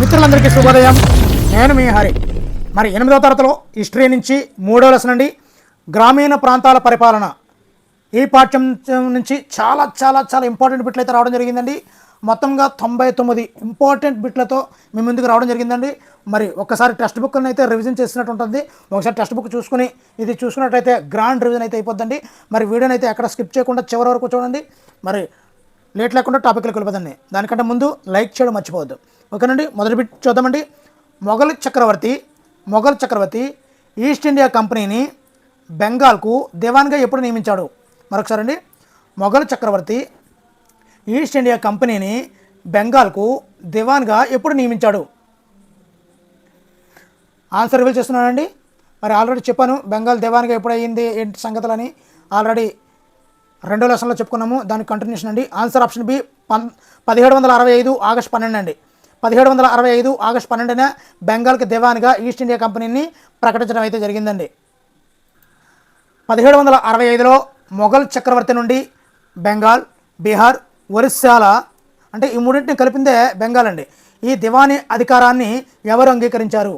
మిత్రులందరికీ శుభోదయం. నేను మీ హరి. మరి 8వ తరగతిలో హిస్టరీ నుంచి 3వ లెసన్ అండి, గ్రామీణ ప్రాంతాల పరిపాలన. ఈ పాఠ్యం నుంచి చాలా చాలా చాలా ఇంపార్టెంట్ బిట్లు అయితే రావడం జరిగిందండి. మొత్తంగా 99 ఇంపార్టెంట్ బిట్లతో మీ ముందుకు రావడం జరిగిందండి. మరి ఒక్కసారి టెక్స్ట్ బుక్ని అయితే రివిజన్ చేసినట్టు ఉంటుంది. ఒకసారి టెక్స్ట్ బుక్ చూసుకుని ఇది చూసుకున్నట్టయితే గ్రాండ్ రివిజన్ అయితే అయిపోద్దండి. మరి వీడియోని అయితే ఎక్కడ స్కిప్ చేయకుండా చివరి వరకు చూడండి. మరి లేట్ లేకుండా టాపిక్లకు వెళ్ళిపోదండి. దానికంటే ముందు లైక్ చేయడం మర్చిపోవద్దు. ఓకేనండి, మొదటి బిట్ చూద్దామండి. మొఘల్ చక్రవర్తి ఈస్ట్ ఇండియా కంపెనీని బెంగాల్కు దివాన్గా ఎప్పుడు నియమించాడు? మరొకసారి అండి, మొఘల్ చక్రవర్తి ఈస్ట్ ఇండియా కంపెనీని బెంగాల్కు దివాన్గా ఎప్పుడు నియమించాడు? ఆన్సర్ రివీల్ చేస్తున్నానండి. మరి ఆల్రెడీ చెప్పాను బెంగాల్ దివాన్గా ఎప్పుడు అయ్యింది ఏంటి సంగతులని. ఆల్రెడీ 2వ లెసన్లో చెప్పుకున్నాము, దానికి కంటిన్యూషన్ అండి. ఆన్సర్ ఆప్షన్ బి 1765 ఆగస్టు 12 అండి. 1765 ఆగస్టు 12న బెంగాల్కి దివాన్గా ఈస్ట్ ఇండియా కంపెనీని ప్రకటించడం అయితే జరిగిందండి. 1765లో మొఘల్ చక్రవర్తి నుండి బెంగాల్, బీహార్, ఒరిస్సాల అంటే ఈ మూడింటిని కలిపిందే బెంగాల్ అండి. ఈ దివానీ అధికారాన్ని ఎవరు అంగీకరించారు?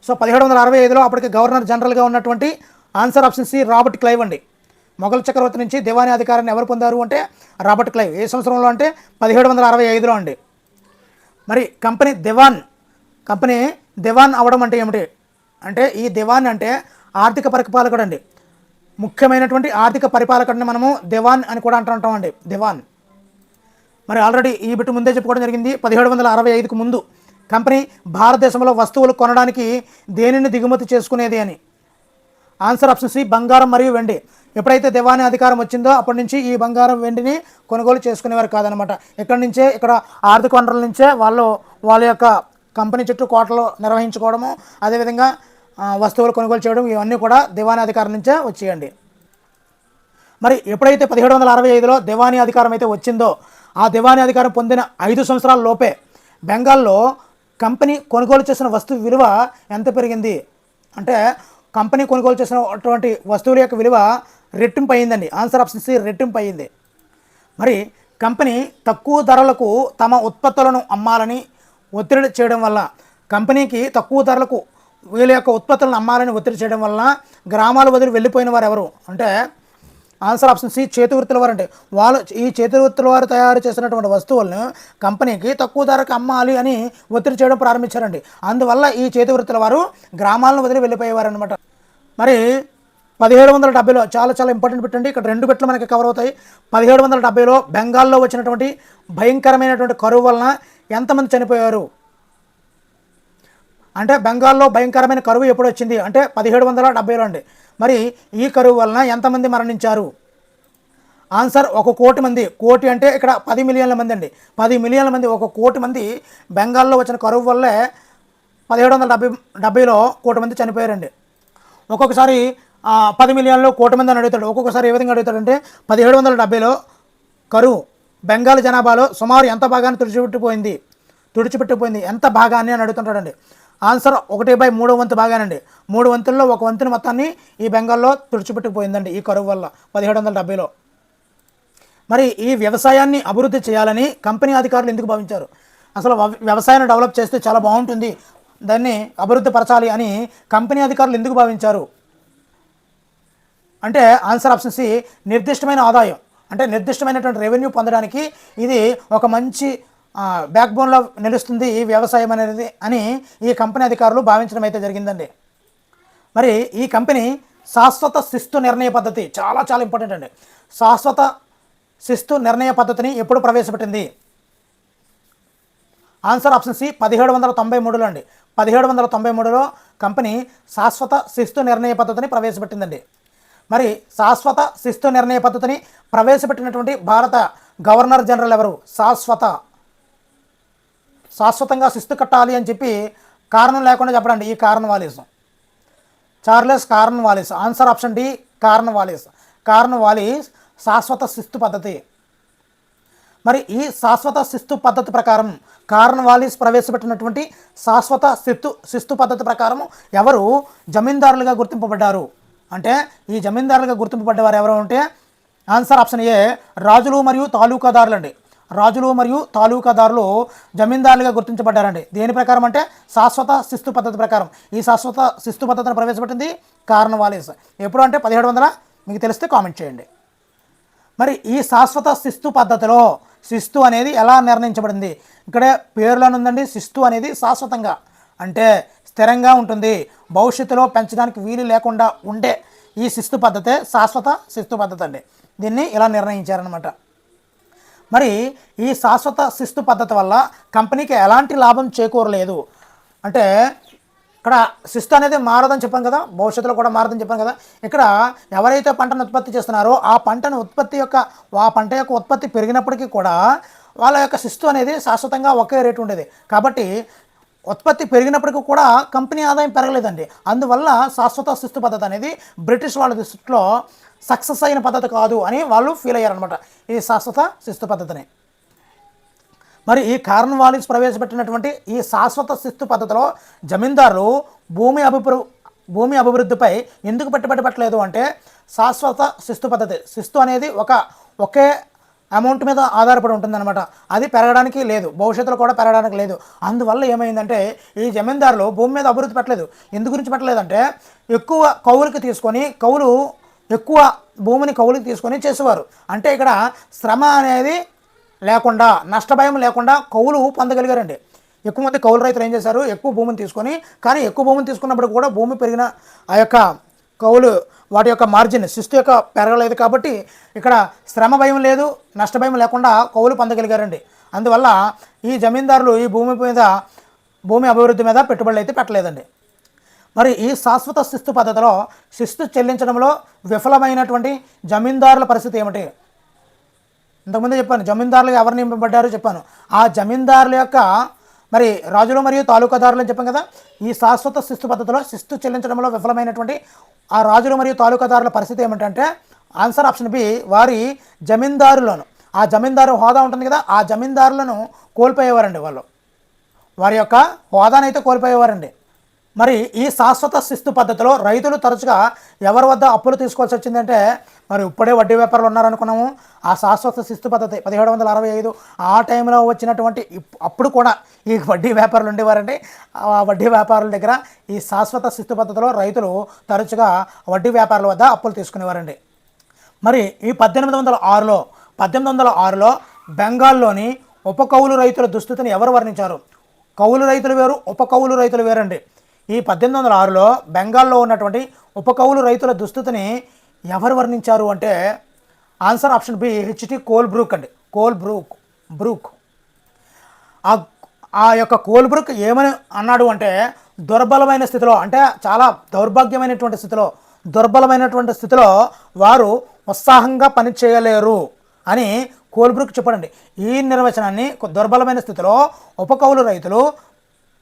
సో 1765లో అప్పటికి గవర్నర్ జనరల్గా ఉన్నటువంటి answer option C Robert Clive అండి. మొఘల్ చక్రవర్తి నుంచి దివానీ అధికారాన్ని ఎవరు పొందారు అంటే రాబర్ట్ క్లైవ్. ఏ సంవత్సరంలో అంటే 1765లో అండి. మరి కంపెనీ దివాన్ అవడం అంటే ఏమిటి అంటే, ఈ దివాన్ అంటే ఆర్థిక పరిపాలకుడు అండి. ముఖ్యమైనటువంటి ఆర్థిక పరిపాలకుడిని మనము దివాన్ అని కూడా అంటుంటామండి, దివాన్. మరి ఆల్రెడీ ఈ బిట్టు ముందే చెప్పుకోవడం జరిగింది. 1765కు ముందు కంపెనీ భారతదేశంలో వస్తువులు కొనడానికి దేనిని దిగుమతి చేసుకునేది అని. ఆన్సర్ ఆప్షన్ సి బంగారం మరియు వెండి. ఎప్పుడైతే దివానీ అధికారం వచ్చిందో అప్పటి నుంచి ఈ బంగారం వెండిని కొనుగోలు చేసుకునేవారు కాదనమాట. ఇక్కడ ఆర్థిక వనరుల నుంచే వాళ్ళ యొక్క కంపెనీ చుట్టూ కోటలు నిర్వహించుకోవడము, అదేవిధంగా వస్తువులు కొనుగోలు చేయడం, ఇవన్నీ కూడా దివానీ అధికారం నుంచే వచ్చేయండి. మరి ఎప్పుడైతే 1765లో దివానీ అధికారం అయితే వచ్చిందో, ఆ దివానీ అధికారం పొందిన 5 సంవత్సరాల లోపే బెంగాల్లో కంపెనీ కొనుగోలు చేసిన వస్తువు విలువ ఎంత పెరిగింది అంటే, కంపెనీ కొనుగోలు చేసినటువంటి వస్తువుల యొక్క విలువ రెట్టింపు అయ్యిందండి. ఆన్సర్ ఆప్షన్ సి రెట్టింపు అయ్యింది. మరి కంపెనీ తక్కువ ధరలకు తమ ఉత్పత్తులను అమ్మాలని ఒత్తిడి చేయడం వల్ల, కంపెనీకి తక్కువ ధరలకు వీళ్ళ యొక్క ఉత్పత్తులను అమ్మాలని ఒత్తిడి చేయడం వల్ల గ్రామాలు వదిలి వెళ్ళిపోయిన వారు ఎవరు అంటే ఆన్సర్ ఆప్షన్ సి చేతివృత్తుల వారు. అంటే ఈ చేతివృత్తుల వారు తయారు చేసినటువంటి వస్తువులను కంపెనీకి తక్కువ ధరకు అమ్మాలి అని ఒత్తిడి చేయడం ప్రారంభించారండి. అందువల్ల ఈ చేతివృత్తుల వారు గ్రామాలను వదిలి వెళ్ళిపోయేవారు అనమాట. మరి 1770లో చాలా చాలా ఇంపార్టెంట్ బిట్ అండి. ఇక్కడ 2 బిట్లు మనకి కవర్ అవుతాయి. 1770లో బెంగాల్లో వచ్చినటువంటి భయంకరమైనటువంటి కరువు వలన ఎంతమంది చనిపోయారు అంటే, బెంగాల్లో భయంకరమైన కరువు ఎప్పుడు వచ్చింది అంటే 1770లో అండి. మరి ఈ కరువు వలన ఎంతమంది మరణించారు? ఆన్సర్ 1 కోటి మంది. కోటి అంటే ఇక్కడ 10 మిలియన్ల మంది అండి. 10 మిలియన్ల మంది, 1 కోటి మంది బెంగాల్లో వచ్చిన కరువు వల్లే 1770లో కోటి మంది చనిపోయారండి. ఒక్కొక్కసారి 10 మిలియన్లు కోటి మంది అని అడుగుతాడు. ఒక్కొక్కసారి ఏ విధంగా అడుగుతాడంటే 1770లో కరువు బెంగాల్ జనాభాలో సుమారు ఎంత భాగాన్ని తుడిచిపెట్టిపోయింది ఎంత భాగాన్ని అని అడుగుతుంటాడండి. ఆన్సర్ 1/3 వంతు భాగానండి. 3 వంతుల్లో 1 వంతుని మొత్తాన్ని ఈ బెంగాల్లో తుడిచిపెట్టుకుపోయిందండి ఈ కరువు వల్ల 1770లో. మరి ఈ వ్యవసాయాన్ని అభివృద్ధి చేయాలని కంపెనీ అధికారులు ఎందుకు భావించారు? అసలు వ్యవసాయాన్ని డెవలప్ చేస్తే చాలా బాగుంటుంది, దాన్ని అభివృద్ధి పరచాలి అని కంపెనీ అధికారులు ఎందుకు భావించారు అంటే ఆన్సర్ ఆప్షన్ సి నిర్దిష్టమైన ఆదాయం అంటే నిర్దిష్టమైనటువంటి రెవెన్యూ పొందడానికి ఇది ఒక మంచి బ్యాక్ బోన్లో నిలుస్తుంది ఈ వ్యవసాయం అనేది అని ఈ కంపెనీ అధికారులు భావించడం అయితే జరిగిందండి. మరి ఈ కంపెనీ శాశ్వత శిస్తు నిర్ణయ పద్ధతి చాలా చాలా ఇంపార్టెంట్ అండి. శాశ్వత శిస్తు నిర్ణయ పద్ధతిని ఎప్పుడు ప్రవేశపెట్టింది? ఆన్సర్ ఆప్షన్ సి 1793లో అండి. 1793లో కంపెనీ శాశ్వత శిస్తు నిర్ణయ పద్ధతిని ప్రవేశపెట్టిందండి. మరి శాశ్వత శిస్తు నిర్ణయ పద్ధతిని ప్రవేశపెట్టినటువంటి భారత గవర్నర్ జనరల్ ఎవరు? శాశ్వతంగా శిస్తు కట్టాలి అని చెప్పి కారణం లేకుండా చెప్పడండి ఈ Cornwallis, Charles Cornwallis. Answer option D Cornwallis శాశ్వత శిస్తు పద్ధతి. మరి ఈ శాశ్వత శిస్తు పద్ధతి ప్రకారం కార్న్వాలిస్ ప్రవేశపెట్టినటువంటి శాశ్వత శిస్తు పద్ధతి ప్రకారం ఎవరు జమీందారులుగా గుర్తింపబడ్డారు అంటే, ఈ జమీందారులుగా గుర్తింపబడ్డవారు ఎవరు అంటే ఆన్సర్ ఆప్షన్ ఏ రాజులు మరియు తాలూకాదారులు అండి. రాజులు మరియు తాలూకాదారులు జమీందారులుగా గుర్తించబడ్డారండి. దేని ప్రకారం అంటే శాశ్వత శిస్తు పద్ధతి ప్రకారం. ఈ శాశ్వత శిస్తు పద్ధతిని ప్రవేశపెట్టింది కార్న్వాలిస్. ఎప్పుడు అంటే 1700 మీకు తెలిస్తే కామెంట్ చేయండి. మరి ఈ శాశ్వత శిస్తు పద్ధతిలో శిస్తు అనేది ఎలా నిర్ణయించబడింది? ఇక్కడే పేరులోనే ఉందండి, శిస్తు అనేది శాశ్వతంగా అంటే స్థిరంగా ఉంటుంది, భవిష్యత్తులో పెంచడానికి వీలు లేకుండా ఉండే ఈ శిస్తు పద్ధతే శాశ్వత శిస్తు పద్ధతి అండి. దీన్ని ఇలా నిర్ణయించారనమాట. మరి ఈ శాశ్వత శిస్తు పద్ధతి వల్ల కంపెనీకి ఎలాంటి లాభం చేకూరలేదు. అంటే ఇక్కడ శిస్తు అనేది మారదని చెప్పాం కదా, భవిష్యత్తులో కూడా మారదని చెప్పాం కదా. ఇక్కడ ఎవరైతే పంటను ఉత్పత్తి చేస్తున్నారో ఆ పంట యొక్క ఉత్పత్తి పెరిగినప్పటికీ కూడా వాళ్ళ యొక్క శిస్తు అనేది శాశ్వతంగా ఒకే రేటు ఉండేది. కాబట్టి ఉత్పత్తి పెరిగినప్పటికీ కూడా కంపెనీ ఆదాయం పెరగలేదండి. అందువల్ల శాశ్వత శిస్తు పద్ధతి అనేది బ్రిటిష్ వాళ్ళ దృష్టిలో సక్సెస్ అయిన పద్ధతి కాదు అని వాళ్ళు ఫీల్ అయ్యారనమాట ఈ శాశ్వత శిస్తు పద్ధతిని. మరి ఈ కార్న్వాలిస్ ప్రవేశపెట్టినటువంటి ఈ శాశ్వత శిస్తు పద్ధతిలో జమీందారులు భూమి అభివృద్ధిపై ఎందుకు పెట్టుబడి పెట్టలేదు అంటే శాశ్వత శిస్తు పద్ధతి, శిస్తు అనేది ఒకే అమౌంట్ మీద ఆధారపడి ఉంటుందన్నమాట. అది పెరగడానికి లేదు, భవిష్యత్తులో కూడా పెరగడానికి లేదు. అందువల్ల ఏమైందంటే ఈ జమీందారులు భూమి మీద అభివృద్ధి పెట్టలేదు. ఎందు గురించి పెట్టలేదంటే ఎక్కువ కౌలుకి తీసుకొని ఎక్కువ భూమిని కౌలుకి తీసుకొని చేసేవారు. అంటే ఇక్కడ శ్రమ అనేది లేకుండా, నష్టభయం లేకుండా కౌలు పొందగలిగారండి. ఎక్కువ మంది కౌలు రైతులు ఏం చేశారు, ఎక్కువ భూమిని తీసుకొని, కానీ ఎక్కువ భూమిని తీసుకున్నప్పుడు కూడా భూమి పెరిగిన ఆ యొక్క కౌలు వాటి యొక్క మార్జిన్ శిస్తు యొక్క పెరగలేదు. కాబట్టి ఇక్కడ శ్రమ భయం లేదు, నష్టభయం లేకుండా కౌలు పొందగలిగారండి. అందువల్ల ఈ జమీందారులు ఈ భూమి అభివృద్ధి మీద పెట్టుబడులు అయితే పెట్టలేదండి. మరి ఈ శాశ్వత శిస్తు పద్ధతిలో శిస్తు చెల్లించడంలో విఫలమైనటువంటి జమీందారుల పరిస్థితి ఏమిటి? ఇంతకుముందే చెప్పాను, జమీందారులు ఎవరు నింపబడ్డారో చెప్పాను. ఆ జమీందారుల యొక్క మరి రాజులు మరియు తాలూకాదారులు అని చెప్పాం కదా. ఈ శాశ్వత శిస్తు పద్ధతిలో శిస్తు చెల్లించడంలో విఫలమైనటువంటి ఆ రాజులు మరియు తాలూకాదారుల పరిస్థితి ఏమిటంటే ఆన్సర్ ఆప్షన్ బి, వారి జమీందారులను, ఆ జమీందారు హోదా ఉంటుంది కదా, ఆ జమీందారులను కోల్పోయేవారండి. వారి యొక్క హోదానైతే కోల్పోయేవారండి. మరి ఈ శాశ్వత శిస్తు పద్ధతిలో రైతులు తరచుగా ఎవరి వద్ద అప్పులు తీసుకోవాల్సి వచ్చిందంటే మరి ఇప్పుడే వడ్డీ వ్యాపారులు ఉన్నారనుకున్నాము. ఆ శాశ్వత శిస్తు పద్ధతి 1765 ఆ టైంలో వచ్చినటువంటి అప్పుడు కూడా ఈ వడ్డీ వ్యాపారులు ఉండేవారండి. ఆ వడ్డీ వ్యాపారుల దగ్గర ఈ శాశ్వత శిస్తు పద్ధతిలో రైతులు తరచుగా వడ్డీ వ్యాపారుల వద్ద అప్పులు తీసుకునేవారండి. మరి ఈ 1806లో బెంగాల్లోని ఉపకౌలు రైతుల దుస్థితిని ఎవరు వర్ణించారు? కౌలు రైతులు వేరు, ఉపకౌలు రైతులు వేరండి. ఈ 1806లో బెంగాల్లో ఉన్నటువంటి ఉపకౌలు రైతుల దుస్థితిని ఎవరు వర్ణించారు అంటే answer option B, HT Colebrooke అండి. కోల్బ్రూక్. ఆ యొక్క కోల్బ్రూక్ ఏమని అన్నాడు అంటే దుర్బలమైన స్థితిలో, అంటే చాలా దుర్బలమైనటువంటి స్థితిలో వారు ఉత్సాహంగా పని చేయలేరు అని కోల్బ్రూక్ చెప్పాడండి. ఈ నిర్వచనాన్ని దుర్బలమైన స్థితిలో ఉపకౌలు రైతులు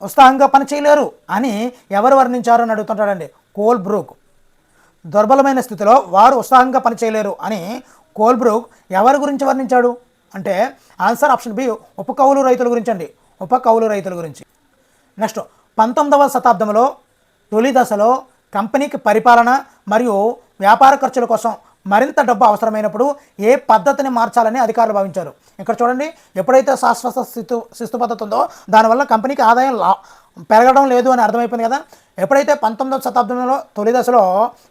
ఉత్సాహంగా పని చేయలేరు అని ఎవరు వర్ణించారు అని అడుగుతుంటాడండి కోల్బ్రూక్. దుర్బలమైన స్థితిలో వారు ఉత్సాహంగా పని చేయలేరు అని కోల్బ్రూక్ ఎవరి గురించి వర్ణించాడు అంటే ఆన్సర్ ఆప్షన్ బి, ఉపకౌలు రైతుల గురించి అండి. ఉపకౌలు రైతుల గురించి. నెక్స్ట్ 19వ శతాబ్దంలో తొలి దశలో కంపెనీకి పరిపాలన మరియు వ్యాపార ఖర్చుల కోసం మరింత డబ్బు అవసరమైనప్పుడు ఏ పద్ధతిని మార్చాలని అధికారులు భావించారు? ఇక్కడ చూడండి, ఎప్పుడైతే శాశ్వత శిస్తు పద్ధతి ఉందో దానివల్ల కంపెనీకి ఆదాయం పెరగడం లేదు అని అర్థమైపోయింది కదా. ఎప్పుడైతే 19వ శతాబ్దంలో తొలి దశలో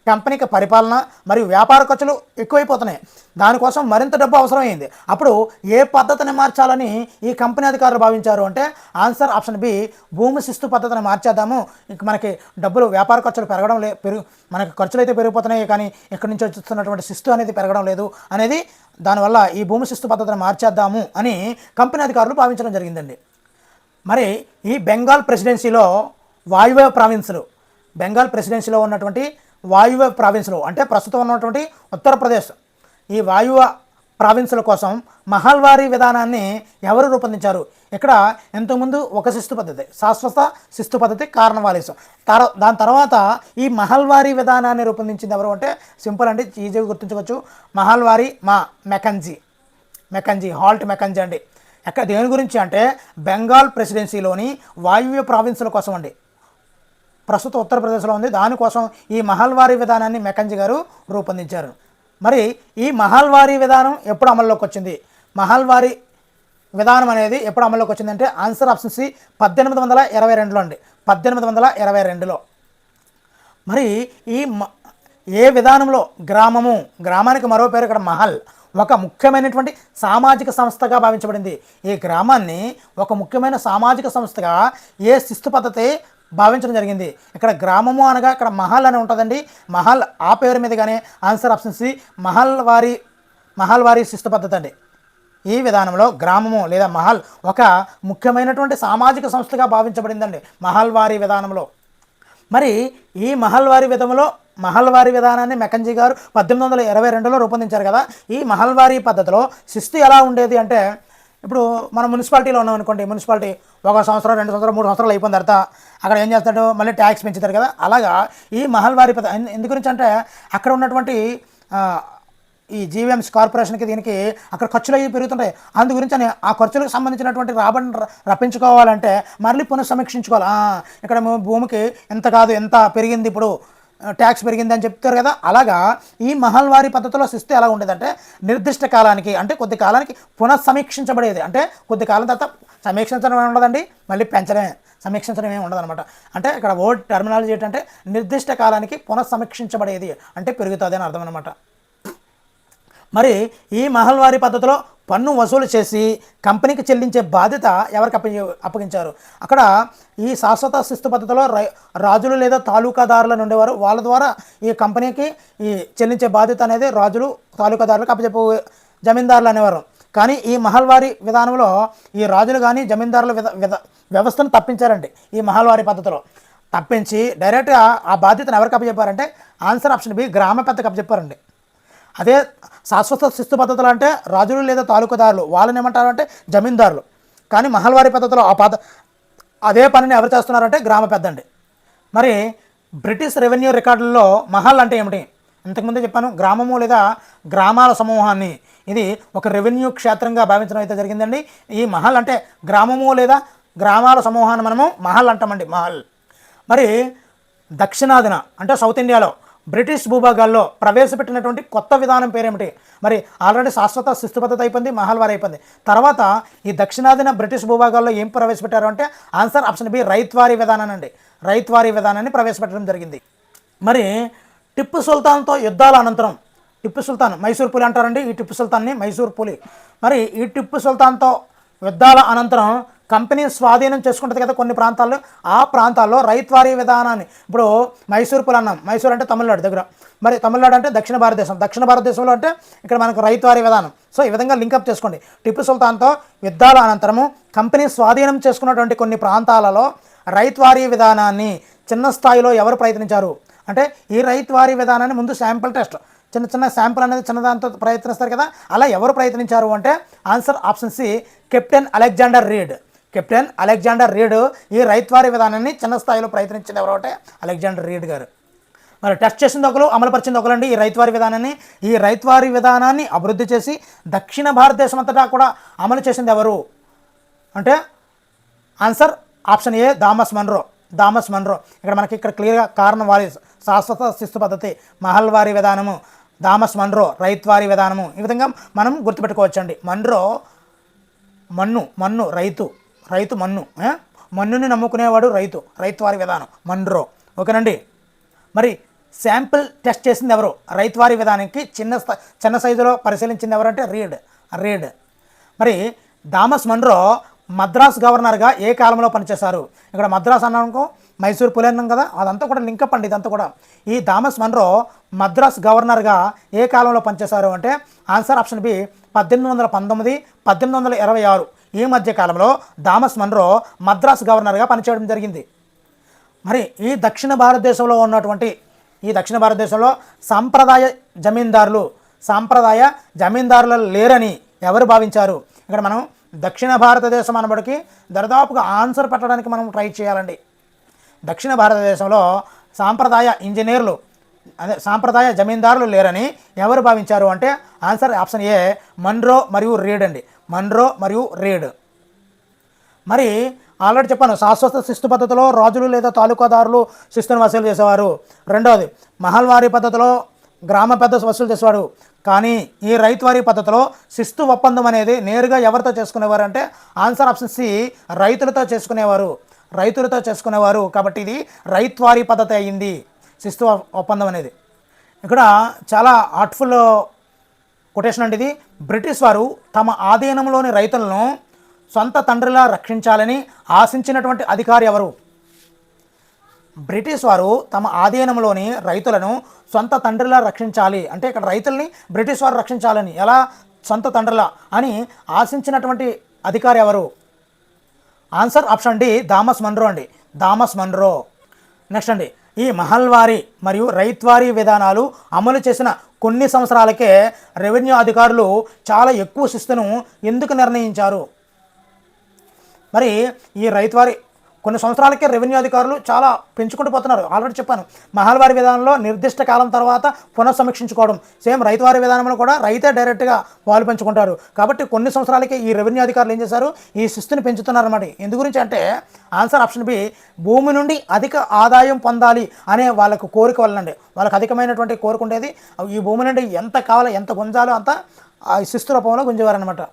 కంపెనీకి పరిపాలన మరియు వ్యాపార ఖర్చులు ఎక్కువైపోతున్నాయి, దానికోసం మరింత డబ్బు అవసరమైంది, అప్పుడు ఏ పద్ధతిని మార్చాలని ఈ కంపెనీ అధికారులు భావించారు అంటే ఆన్సర్ ఆప్షన్ బి, భూమి శిస్తు పద్ధతిని మార్చేద్దాము, ఇంక మనకి డబ్బులు వ్యాపార ఖర్చులు పెరగడం మనకి ఖర్చులు అయితే పెరిగిపోతున్నాయి కానీ ఇక్కడి నుంచి వస్తున్నటువంటి శిస్తు అనేది పెరగడం లేదు అనేది, దానివల్ల ఈ భూమి శిస్తు పద్ధతిని మార్చేద్దాము అని కంపెనీ అధికారులు భావించడం జరిగిందండి. మరి ఈ బెంగాల్ ప్రెసిడెన్సీలో వాయువ్య ఉన్నటువంటి వాయువ్య ప్రావిన్సులు అంటే ప్రస్తుతం ఉన్నటువంటి ఉత్తరప్రదేశ్, ఈ వాయువ్య ప్రావిన్సుల కోసం మహల్వారీ విధానాన్ని ఎవరు రూపొందించారు? ఇక్కడ ఇంతకుముందు ఒక శిస్తు పద్ధతి, శాశ్వత శిస్తు పద్ధతి కార్న్వాలిస్. దాని తర్వాత ఈ మహల్వారీ విధానాన్ని రూపొందించింది ఎవరు అంటే సింపుల్ అండి, ఈజీగా గుర్తుంచుకోవచ్చు. మహల్వారీ మెకంజీ హాల్ట్ మెకంజీ అండి. ఎక్కడ దేని గురించి అంటే బెంగాల్ ప్రెసిడెన్సీలోని వాయువ్య ప్రావిన్సుల కోసం అండి, ప్రస్తుతం ఉత్తరప్రదేశ్లో ఉంది, దానికోసం ఈ మహల్వారీ విధానాన్ని మెకంజీ గారు రూపొందించారు. మరి ఈ మహల్వారీ విధానం ఎప్పుడు అమల్లోకి వచ్చింది? మహల్వారీ విధానం అనేది ఎప్పుడు అమల్లోకి వచ్చిందంటే ఆన్సర్ ఆప్షన్ సి 1822లో అండి, 1822లో. మరి ఏ విధానంలో గ్రామానికి మరో పేరు ఇక్కడ మహల్ ఒక ముఖ్యమైనటువంటి సామాజిక సంస్థగా భావించబడింది. ఈ గ్రామాన్ని ఒక ముఖ్యమైన సామాజిక సంస్థగా ఏ శిస్తు పద్ధతి భావించడం జరిగింది. ఇక్కడ గ్రామము అనగా ఇక్కడ మహల్ అని ఉంటుందండి. మహల్ ఆ పేరు మీదుగానే ఆన్సర్ ఆప్షన్ సి మహల్ వారి శిస్తు పద్ధతి అండి. ఈ విధానంలో గ్రామము లేదా మహల్ ఒక ముఖ్యమైనటువంటి సామాజిక సంస్థగా భావించబడిందండి మహల్వారీ విధానంలో. మరి ఈ మహల్వారీ విధానాన్ని మెకంజీ గారు 1822లో రూపొందించారు కదా. ఈ మహల్వారీ పద్ధతిలో శిస్తు ఎలా ఉండేది అంటే, ఇప్పుడు మనం మున్సిపాలిటీలో ఉన్నాం అనుకోండి, మున్సిపాలిటీ 1 సంవత్సరం 2 సంవత్సరం 3 సంవత్సరాలు అయిపోయిన తర్వాత అక్కడ ఏం చేస్తాడు, మళ్ళీ ట్యాక్స్ పెంచుతారు కదా. అలాగా ఈ మహల్వారీ పద్ధతి ఎందు గురించి అంటే అక్కడ ఉన్నటువంటి ఈ జీవీఎంసీ కార్పొరేషన్కి దీనికి అక్కడ ఖర్చులు అవి పెరుగుతుంటాయి. అందు గురించి అని ఆ ఖర్చులకు సంబంధించినటువంటి రాబడిని రప్పించుకోవాలంటే మళ్ళీ పునఃసమీక్షించుకోవాలి. ఇక్కడ భూమికి ఎంత కాదు ఎంత పెరిగింది, ఇప్పుడు ట్యాక్స్ పెరిగింది అని చెప్తారు కదా. అలాగా ఈ మహల్వారీ పద్ధతిలో శిస్తు ఎలా ఉండేదంటే నిర్దిష్ట కాలానికి అంటే కొద్ది కాలానికి పునఃసమీక్షించబడేది. అంటే కొద్ది కాలం తర్వాత సమీక్షించడం ఉండదండి, మళ్ళీ పెంచడమే, సమీక్షించడం ఏమి ఉండదన్నమాట. అంటే ఇక్కడ వర్డ్ టర్మినాలజీ ఏంటంటే నిర్దిష్ట కాలానికి పునఃసమీక్షించబడేది అంటే పెరుగుతుంది అని అర్థం అనమాట. మరి ఈ మహల్వారీ పద్ధతిలో పన్ను వసూలు చేసి కంపెనీకి చెల్లించే బాధ్యత ఎవరికి అప్పగించారు. అక్కడ ఈ శాశ్వత శిస్తు పద్ధతిలో రాజులు లేదా తాలూకాదారులను ఉండేవారు. వాళ్ళ ద్వారా ఈ కంపెనీకి ఈ చెల్లించే బాధ్యత అనేది రాజులు తాలూకాదారులకు అప్పచెప్పు జమీందారులు అనేవారు. కానీ ఈ మహల్వారీ విధానంలో ఈ రాజులు కానీ జమీందారుల వ్యవస్థను తప్పించారండి. ఈ మహల్వారీ పద్ధతిలో తప్పించి డైరెక్ట్గా ఆ బాధ్యతను ఎవరికి అప్పచెప్పారంటే ఆన్సర్ ఆప్షన్ బి గ్రామ పెద్దకు అప్పచెప్పారండి. అదే శాశ్వత శిస్తు పద్ధతులు అంటే రాజులు లేదా తాలూకాదారులు వాళ్ళని ఏమంటారు అంటే జమీందారులు. కానీ మహల్వారీ పద్ధతిలో అదే పనిని ఎవరు చేస్తున్నారంటే గ్రామ పెద్ద అండి. మరి బ్రిటిష్ రెవెన్యూ రికార్డుల్లో మహల్ అంటే ఏమిటి, ఇంతకుముందే చెప్పాను, గ్రామము లేదా గ్రామాల సమూహాన్ని, ఇది ఒక రెవెన్యూ క్షేత్రంగా భావించడం అయితే జరిగిందండి. ఈ మహల్ అంటే గ్రామము లేదా గ్రామాల సమూహాన్ని మనము మహల్ అంటామండి, మహల్. మరి దక్షిణాదిన అంటే సౌత్ ఇండియాలో బ్రిటిష్ భూభాగాల్లో ప్రవేశపెట్టినటువంటి కొత్త విధానం పేరేమిటి. మరి ఆల్రెడీ శాశ్వత శిస్తు పద్ధతి అయిపోయింది, మహల్వారీ అయిపోయింది. తర్వాత ఈ దక్షిణాదిన బ్రిటిష్ భూభాగాల్లో ఏం ప్రవేశపెట్టారు అంటే ఆన్సర్ ఆప్షన్ బి రైత్వారీ విధానాన్ని అండి, రైత్వారీ విధానాన్ని ప్రవేశపెట్టడం జరిగింది. మరి టిప్పు సుల్తాన్తో యుద్ధాల అనంతరం, టిప్పు సుల్తాన్ మైసూర్ పులి అంటారండి, ఈ టిప్పు సుల్తాన్ని మైసూర్ పులి. మరి ఈ టిప్పు సుల్తాన్తో యుద్ధాల అనంతరం కంపెనీ స్వాధీనం చేసుకుంటుంది కదా కొన్ని ప్రాంతాల్లో, ఆ ప్రాంతాల్లో రైత్వారీ విధానాన్ని, ఇప్పుడు మైసూర్ పులి అన్నాం, మైసూర్ అంటే తమిళనాడు దగ్గర, మరి తమిళనాడు అంటే దక్షిణ భారతదేశంలో అంటే ఇక్కడ మనకు రైత్వారీ విధానం. సో ఈ విధంగా లింకప్ చేసుకోండి. టిప్పు సుల్తాన్తో యుద్ధాల అనంతరము కంపెనీ స్వాధీనం చేసుకున్నటువంటి కొన్ని ప్రాంతాలలో రైత్వారీ విధానాన్ని చిన్న స్థాయిలో ఎవరు ప్రయత్నించారు అంటే ఈ రైత్వారీ విధానాన్ని ముందు శాంపుల్ టెస్ట్, చిన్న శాంపుల్ అనేది చిన్నదాంతో ప్రయత్నిస్తారు కదా, అలా ఎవరు ప్రయత్నించారు అంటే answer option C captain Alexander Read ఈ రైత్వారీ విధానాన్ని చిన్న స్థాయిలో ప్రయత్నించింది ఎవరు అంటే అలెగ్జాండర్ రీడ్ గారు. మరి టెస్ట్ చేసింది ఒకరు, అమలుపరిచింది ఒకరండి ఈ రైత్వారీ విధానాన్ని. ఈ రైత్వారీ విధానాన్ని అభివృద్ధి చేసి దక్షిణ భారతదేశం అంతటా కూడా అమలు చేసింది ఎవరు అంటే answer option A Thomas Munro. ఇక్కడ క్లియర్గా కారణం వారి శాశ్వత శిస్తు పద్ధతి, మహల్వారీ విధానము, థామస్ మన్రో రైత్వారీ విధానము. ఈ విధంగా మనం గుర్తుపెట్టుకోవచ్చండి. మన్రో మన్ను రైతు మన్నుని నమ్ముకునేవాడు రైత్వారీ విధానం మన్రో. ఓకేనండి. మరి శాంపిల్ టెస్ట్ చేసింది ఎవరు రైత్వారీ విధానానికి చిన్న సైజులో పరిశీలించింది ఎవరంటే రీడ్. మరి థామస్ మన్రో మద్రాస్ గవర్నర్గా ఏ కాలంలో పనిచేశారు. ఇక్కడ మద్రాస్ అన్నానుకో మైసూర్ పులి అన్నాం కదా, అదంతా కూడా లింకప్ అండి ఇదంతా కూడా. ఈ థామస్ మన్రో మద్రాస్ గవర్నర్గా ఏ కాలంలో పనిచేశారు అంటే ఆన్సర్ ఆప్షన్ బి 1819, 1826 ఈ మధ్య కాలంలో థామస్ మన్రో మద్రాస్ గవర్నర్గా పనిచేయడం జరిగింది. మరి ఈ దక్షిణ భారతదేశంలో సాంప్రదాయ జమీందారులు లేరని ఎవరు భావించారు. ఇక్కడ మనం దక్షిణ భారతదేశం అనబడికి దరిదాపుగా ఆన్సర్ పెట్టడానికి మనం ట్రై చేయాలండి. దక్షిణ భారతదేశంలో సాంప్రదాయ జమీందారులు లేరని ఎవరు భావించారు అంటే ఆన్సర్ ఆప్షన్ ఏ మన్రో మరియు రీడ్. మరి ఆల్రెడీ చెప్పాను, శాశ్వత శిస్తు పద్ధతిలో రాజులు లేదా తాలూకాదారులు శిస్తును వసూలు చేసేవారు. రెండవది మహల్వారీ పద్ధతిలో గ్రామ పెద్ద వసూలు చేసేవాడు. కానీ ఈ రైతువారీ పద్ధతిలో శిస్తు ఒప్పందం అనేది నేరుగా ఎవరితో చేసుకునేవారు అంటే ఆన్సర్ ఆప్షన్ సి, రైతులతో చేసుకునేవారు. కాబట్టి ఇది రైతువారీ పద్ధతి అయ్యింది శిస్తు ఒప్పందం అనేది. ఇక్కడ చాలా హార్ట్ఫుల్ కొటేషన్ అండి ఇది. బ్రిటిష్ వారు తమ ఆధీనంలోని రైతులను సొంత తండ్రిలా రక్షించాలని ఆశించినటువంటి అధికారి ఎవరు? బ్రిటిష్ వారు తమ ఆధీనంలోని రైతులను సొంత తండ్రిలా రక్షించాలి అంటే ఇక్కడ రైతుల్ని బ్రిటిష్ వారు రక్షించాలని, ఎలా సొంత తండ్రిలా అని ఆశించినటువంటి అధికారి ఎవరు? Answer option D, Thomas Munro అండి, థామస్ మన్రో. నెక్స్ట్ అండి, ఈ మహల్వారీ మరియు రైత్వారీ విధానాలు అమలు చేసిన కొన్ని సంవత్సరాలకే రెవెన్యూ అధికారులు చాలా ఎక్కువ శిస్తును ఎందుకు నిర్ణయించారు? మరి ఈ రైతువారి కొన్ని సంవత్సరాలకే రెవెన్యూ అధికారులు చాలా పెంచుకుంటూ పోతున్నారు. ఆల్రెడీ చెప్పాను, మహల్వారి విధానంలో నిర్దిష్ట కాలం తర్వాత పునఃసమీక్షించుకోవడం. సేమ్ రైతువారి విధానంలో కూడా రైతే డైరెక్ట్గా పాలు పెంచుకుంటారు. కాబట్టి కొన్ని సంవత్సరాలకే ఈ రెవెన్యూ అధికారులు ఏం చేశారు? ఈ శిస్తుని పెంచుతున్నారన్నమాట. ఎందు గురించి అంటే ఆన్సర్ ఆప్షన్ బి, భూమి నుండి అధిక ఆదాయం పొందాలి అనే వాళ్ళకు కోరిక వల్లండి. వాళ్ళకి అధికమైనటువంటి కోరిక ఉండేది. ఈ భూమి నుండి ఎంత కావాలో, ఎంత గుంజాలో అంత ఆ శిస్తు రూపంలో గుంజేవారనమాట.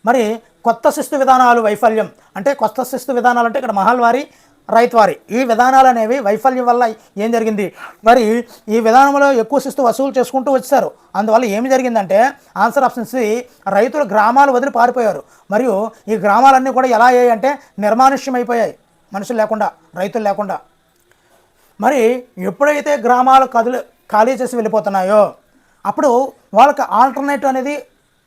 మరి కొత్త శిస్తు విధానాలు వైఫల్యం అంటే, కొత్త శిస్తు విధానాలు అంటే ఇక్కడ మహల్వారీ, రైతువారీ ఈ విధానాలు అనేవి వైఫల్యం వల్ల ఏం జరిగింది? మరి ఈ విధానంలో ఎక్కువ శిస్తు వసూలు చేసుకుంటూ వచ్చారు. అందువల్ల ఏమి జరిగిందంటే ఆన్సర్ ఆప్షన్ సి, రైతులు గ్రామాలు వదిలి పారిపోయారు. మరియు ఈ గ్రామాలన్నీ కూడా ఎలా అయ్యాయి అంటే నిర్మానుష్యం అయిపోయాయి, మనుషులు లేకుండా, రైతులు లేకుండా. మరి ఎప్పుడైతే గ్రామాలు ఖాళీ చేసి వెళ్ళిపోతున్నాయో అప్పుడు వాళ్ళకి ఆల్టర్నేటివ్ అనేది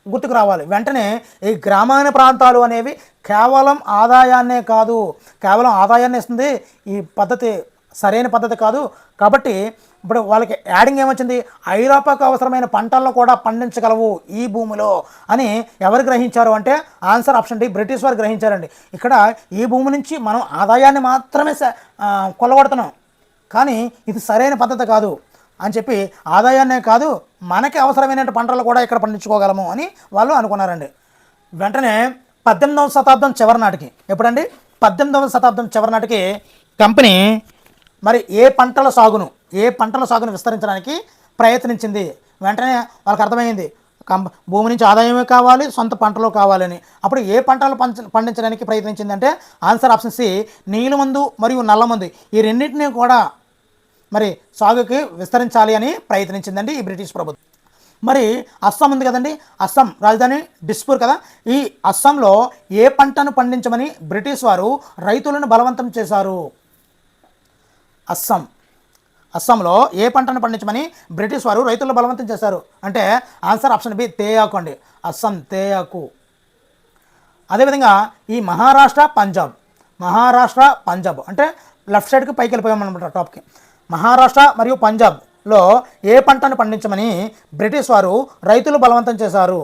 గుర్తుకు రావాలి. వెంటనే ఈ గ్రామీణ ప్రాంతాలు అనేవి కేవలం ఆదాయాన్నే కాదు, కేవలం ఆదాయాన్ని ఇస్తుంది ఈ పద్ధతి సరైన పద్ధతి కాదు. కాబట్టి ఇప్పుడు వాళ్ళకి యాడింగ్ ఏమొచ్చింది? ఐరోపాకు అవసరమైన పంటలను కూడా పండించగలవు ఈ భూమిలో అని ఎవరు గ్రహించారు అంటే ఆన్సర్ ఆప్షన్ డి, బ్రిటిష్ వారు గ్రహించారండి. ఇక్కడ ఈ భూమి నుంచి మనం ఆదాయాన్ని మాత్రమే కొల్లగొడుతున్నాం, కానీ ఇది సరైన పద్ధతి కాదు అని చెప్పి ఆదాయాన్నే కాదు మనకి అవసరమైన పంటలు కూడా ఇక్కడ పండించుకోగలము అని వాళ్ళు అనుకున్నారండి. వెంటనే 18వ శతాబ్దం చివరి నాటికి, ఎప్పుడండి 18వ శతాబ్దం చివరి నాటికి కంపెనీ మరి ఏ పంటల సాగును విస్తరించడానికి ప్రయత్నించింది. వెంటనే వాళ్ళకి అర్థమైంది భూమి నుంచి ఆదాయమే కావాలి, సొంత పంటలు కావాలని. అప్పుడు ఏ పంటలు పండించడానికి ప్రయత్నించిందంటే ఆన్సర్ ఆప్షన్ సి, నీలిమందు మరియు నల్లమందు ఈ రెండింటినీ కూడా మరి సాగుకి విస్తరించాలి అని ప్రయత్నించిందండి ఈ బ్రిటిష్ ప్రభుత్వం. మరి అస్సాం ఉంది కదండి, అస్సాం రాజధాని డిస్పూర్ కదా. ఈ అస్సాంలో ఏ పంటను పండించమని బ్రిటిష్ వారు రైతులను బలవంతం చేశారు? అస్సాంలో ఏ పంటను పండించమని బ్రిటిష్ వారు రైతులను బలవంతం చేశారు అంటే ఆన్సర్ ఆప్షన్ బి, తేయాకు అండి, అస్సాం తేయాకు. అదేవిధంగా ఈ మహారాష్ట్ర పంజాబ్ అంటే లెఫ్ట్ సైడ్కి పైకి వెళ్ళిపోయామన్నమాట టాప్కి. మహారాష్ట్ర మరియు పంజాబ్లో ఏ పంటను పండించమని బ్రిటిష్ వారు రైతులు బలవంతం చేశారు?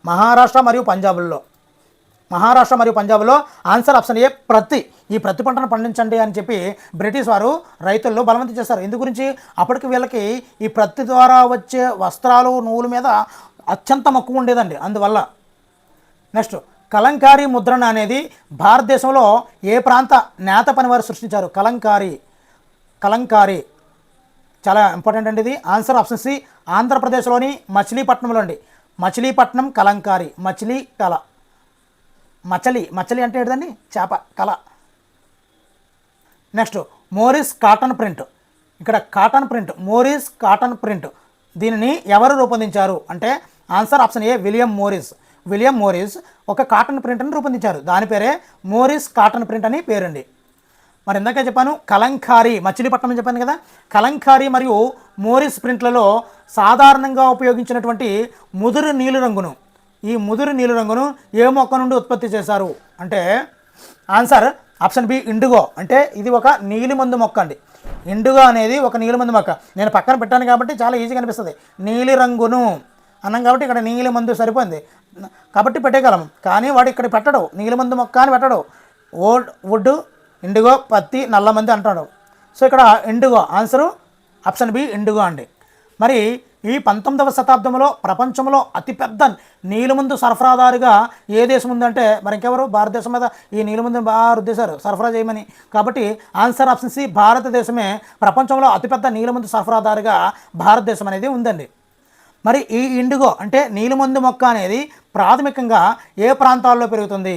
మహారాష్ట్ర మరియు పంజాబ్లో ఆన్సర్ ఆప్షన్ ఏ, ఈ ప్రతి పంటను పండించండి అని చెప్పి బ్రిటిష్ వారు రైతుల్లో బలవంతం చేశారు. ఎందు గురించి? అప్పటికి వీళ్ళకి ఈ ప్రత్తి ద్వారా వచ్చే వస్త్రాలు, నూలు మీద అత్యంత మక్కువ ఉండేదండి. అందువల్ల నెక్స్ట్, కలంకారీ ముద్రణ అనేది భారతదేశంలో ఏ ప్రాంత నేత పని వారు సృష్టించారు? కలంకారీ చాలా ఇంపార్టెంట్ అండి ఇది. ఆన్సర్ ఆప్షన్ సి, ఆంధ్రప్రదేశ్లోని మచిలీపట్నంలో అండి. మచిలీపట్నం కలంకారీ, మచలి అంటే ఏంటండి? చేప కళ. Next, Morris cotton print. ఇక్కడ మోరిస్ కాటన్ ప్రింట్ దీనిని ఎవరు రూపొందించారు అంటే ఆన్సర్ ఆప్షన్ ఏ, విలియం మోరిస్ ఒక కాటన్ ప్రింట్ని రూపొందించారు. దాని పేరే మోరిస్ కాటన్ ప్రింట్ అని పేరండి. మరి ఇందాక చెప్పాను కలంకారీ, మచిలీపట్నం అని చెప్పాను కదా. కలంకారీ మరియు మోరిస్ ప్రింట్లలో సాధారణంగా ఉపయోగించినటువంటి ముదురు నీలిరంగును ఏ మొక్క నుండి ఉత్పత్తి చేశారు అంటే ఆన్సర్ ఆప్షన్ బి, ఇండిగో. అంటే ఇది ఒక నీలిమందు మొక్క అండి. ఇండిగో అనేది ఒక నీలిమందు మొక్క. నేను పక్కన పెట్టాను కాబట్టి చాలా ఈజీగా అనిపిస్తుంది. నీలిరంగును అన్నాం కాబట్టి ఇక్కడ నీలిమందు సరిపోయింది కాబట్టి పెట్టేయగలం. కానీ వాడు ఇక్కడ పెట్టడు, నీలిమందు మొక్క అని పెట్టడు. వుడ్, ఇండిగో, పత్తి, నల్లమంది అంటాడు. సో ఇక్కడ indigo answer option B, indigo అండి. మరి ఈ 19వ శతాబ్దంలో ప్రపంచంలో అతిపెద్ద నీలిమందు సరఫరాదారుగా ఏ దేశం ఉందంటే మరి ఇంకెవరు, భారతదేశం మీద ఈ నీలిమందుని బాగా రుద్దేశారు సరఫరా చేయమని. కాబట్టి ఆన్సర్ ఆప్షన్ సి, భారతదేశమే ప్రపంచంలో అతిపెద్ద నీలిమందు సరఫరాదారుగా భారతదేశం అనేది ఉందండి. మరి ఈ ఇండిగో అంటే నీలిమందు మొక్క అనేది ప్రాథమికంగా ఏ ప్రాంతాల్లో పెరుగుతుంది?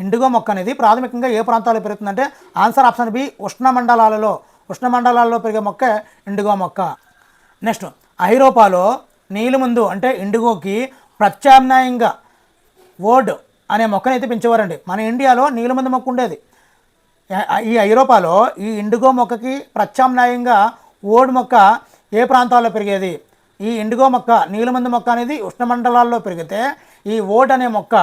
ఇండిగో మొక్క అనేది ప్రాథమికంగా ఏ ప్రాంతాల్లో పెరుగుతుందంటే ఆన్సర్ ఆప్షన్ బి, ఉష్ణమండలాల్లో పెరిగే మొక్క ఇండిగో మొక్క. నెక్స్ట్, ఐరోపాలో నీలిమందు అంటే ఇండిగోకి ప్రత్యామ్నాయంగా ఓడ్ అనే మొక్కనైతే పెంచేవారండి. మన ఇండియాలో నీలిమందు మొక్క ఉండేది. ఈ ఐరోపాలో ఈ ఇండిగో మొక్కకి ప్రత్యామ్నాయంగా ఓడ్ మొక్క ఏ ప్రాంతాల్లో పెరిగేది? ఈ ఇండిగో మొక్క, నీలిమందు మొక్క అనేది ఉష్ణమండలాల్లో పెరిగితే ఈ ఓడ్ అనే మొక్క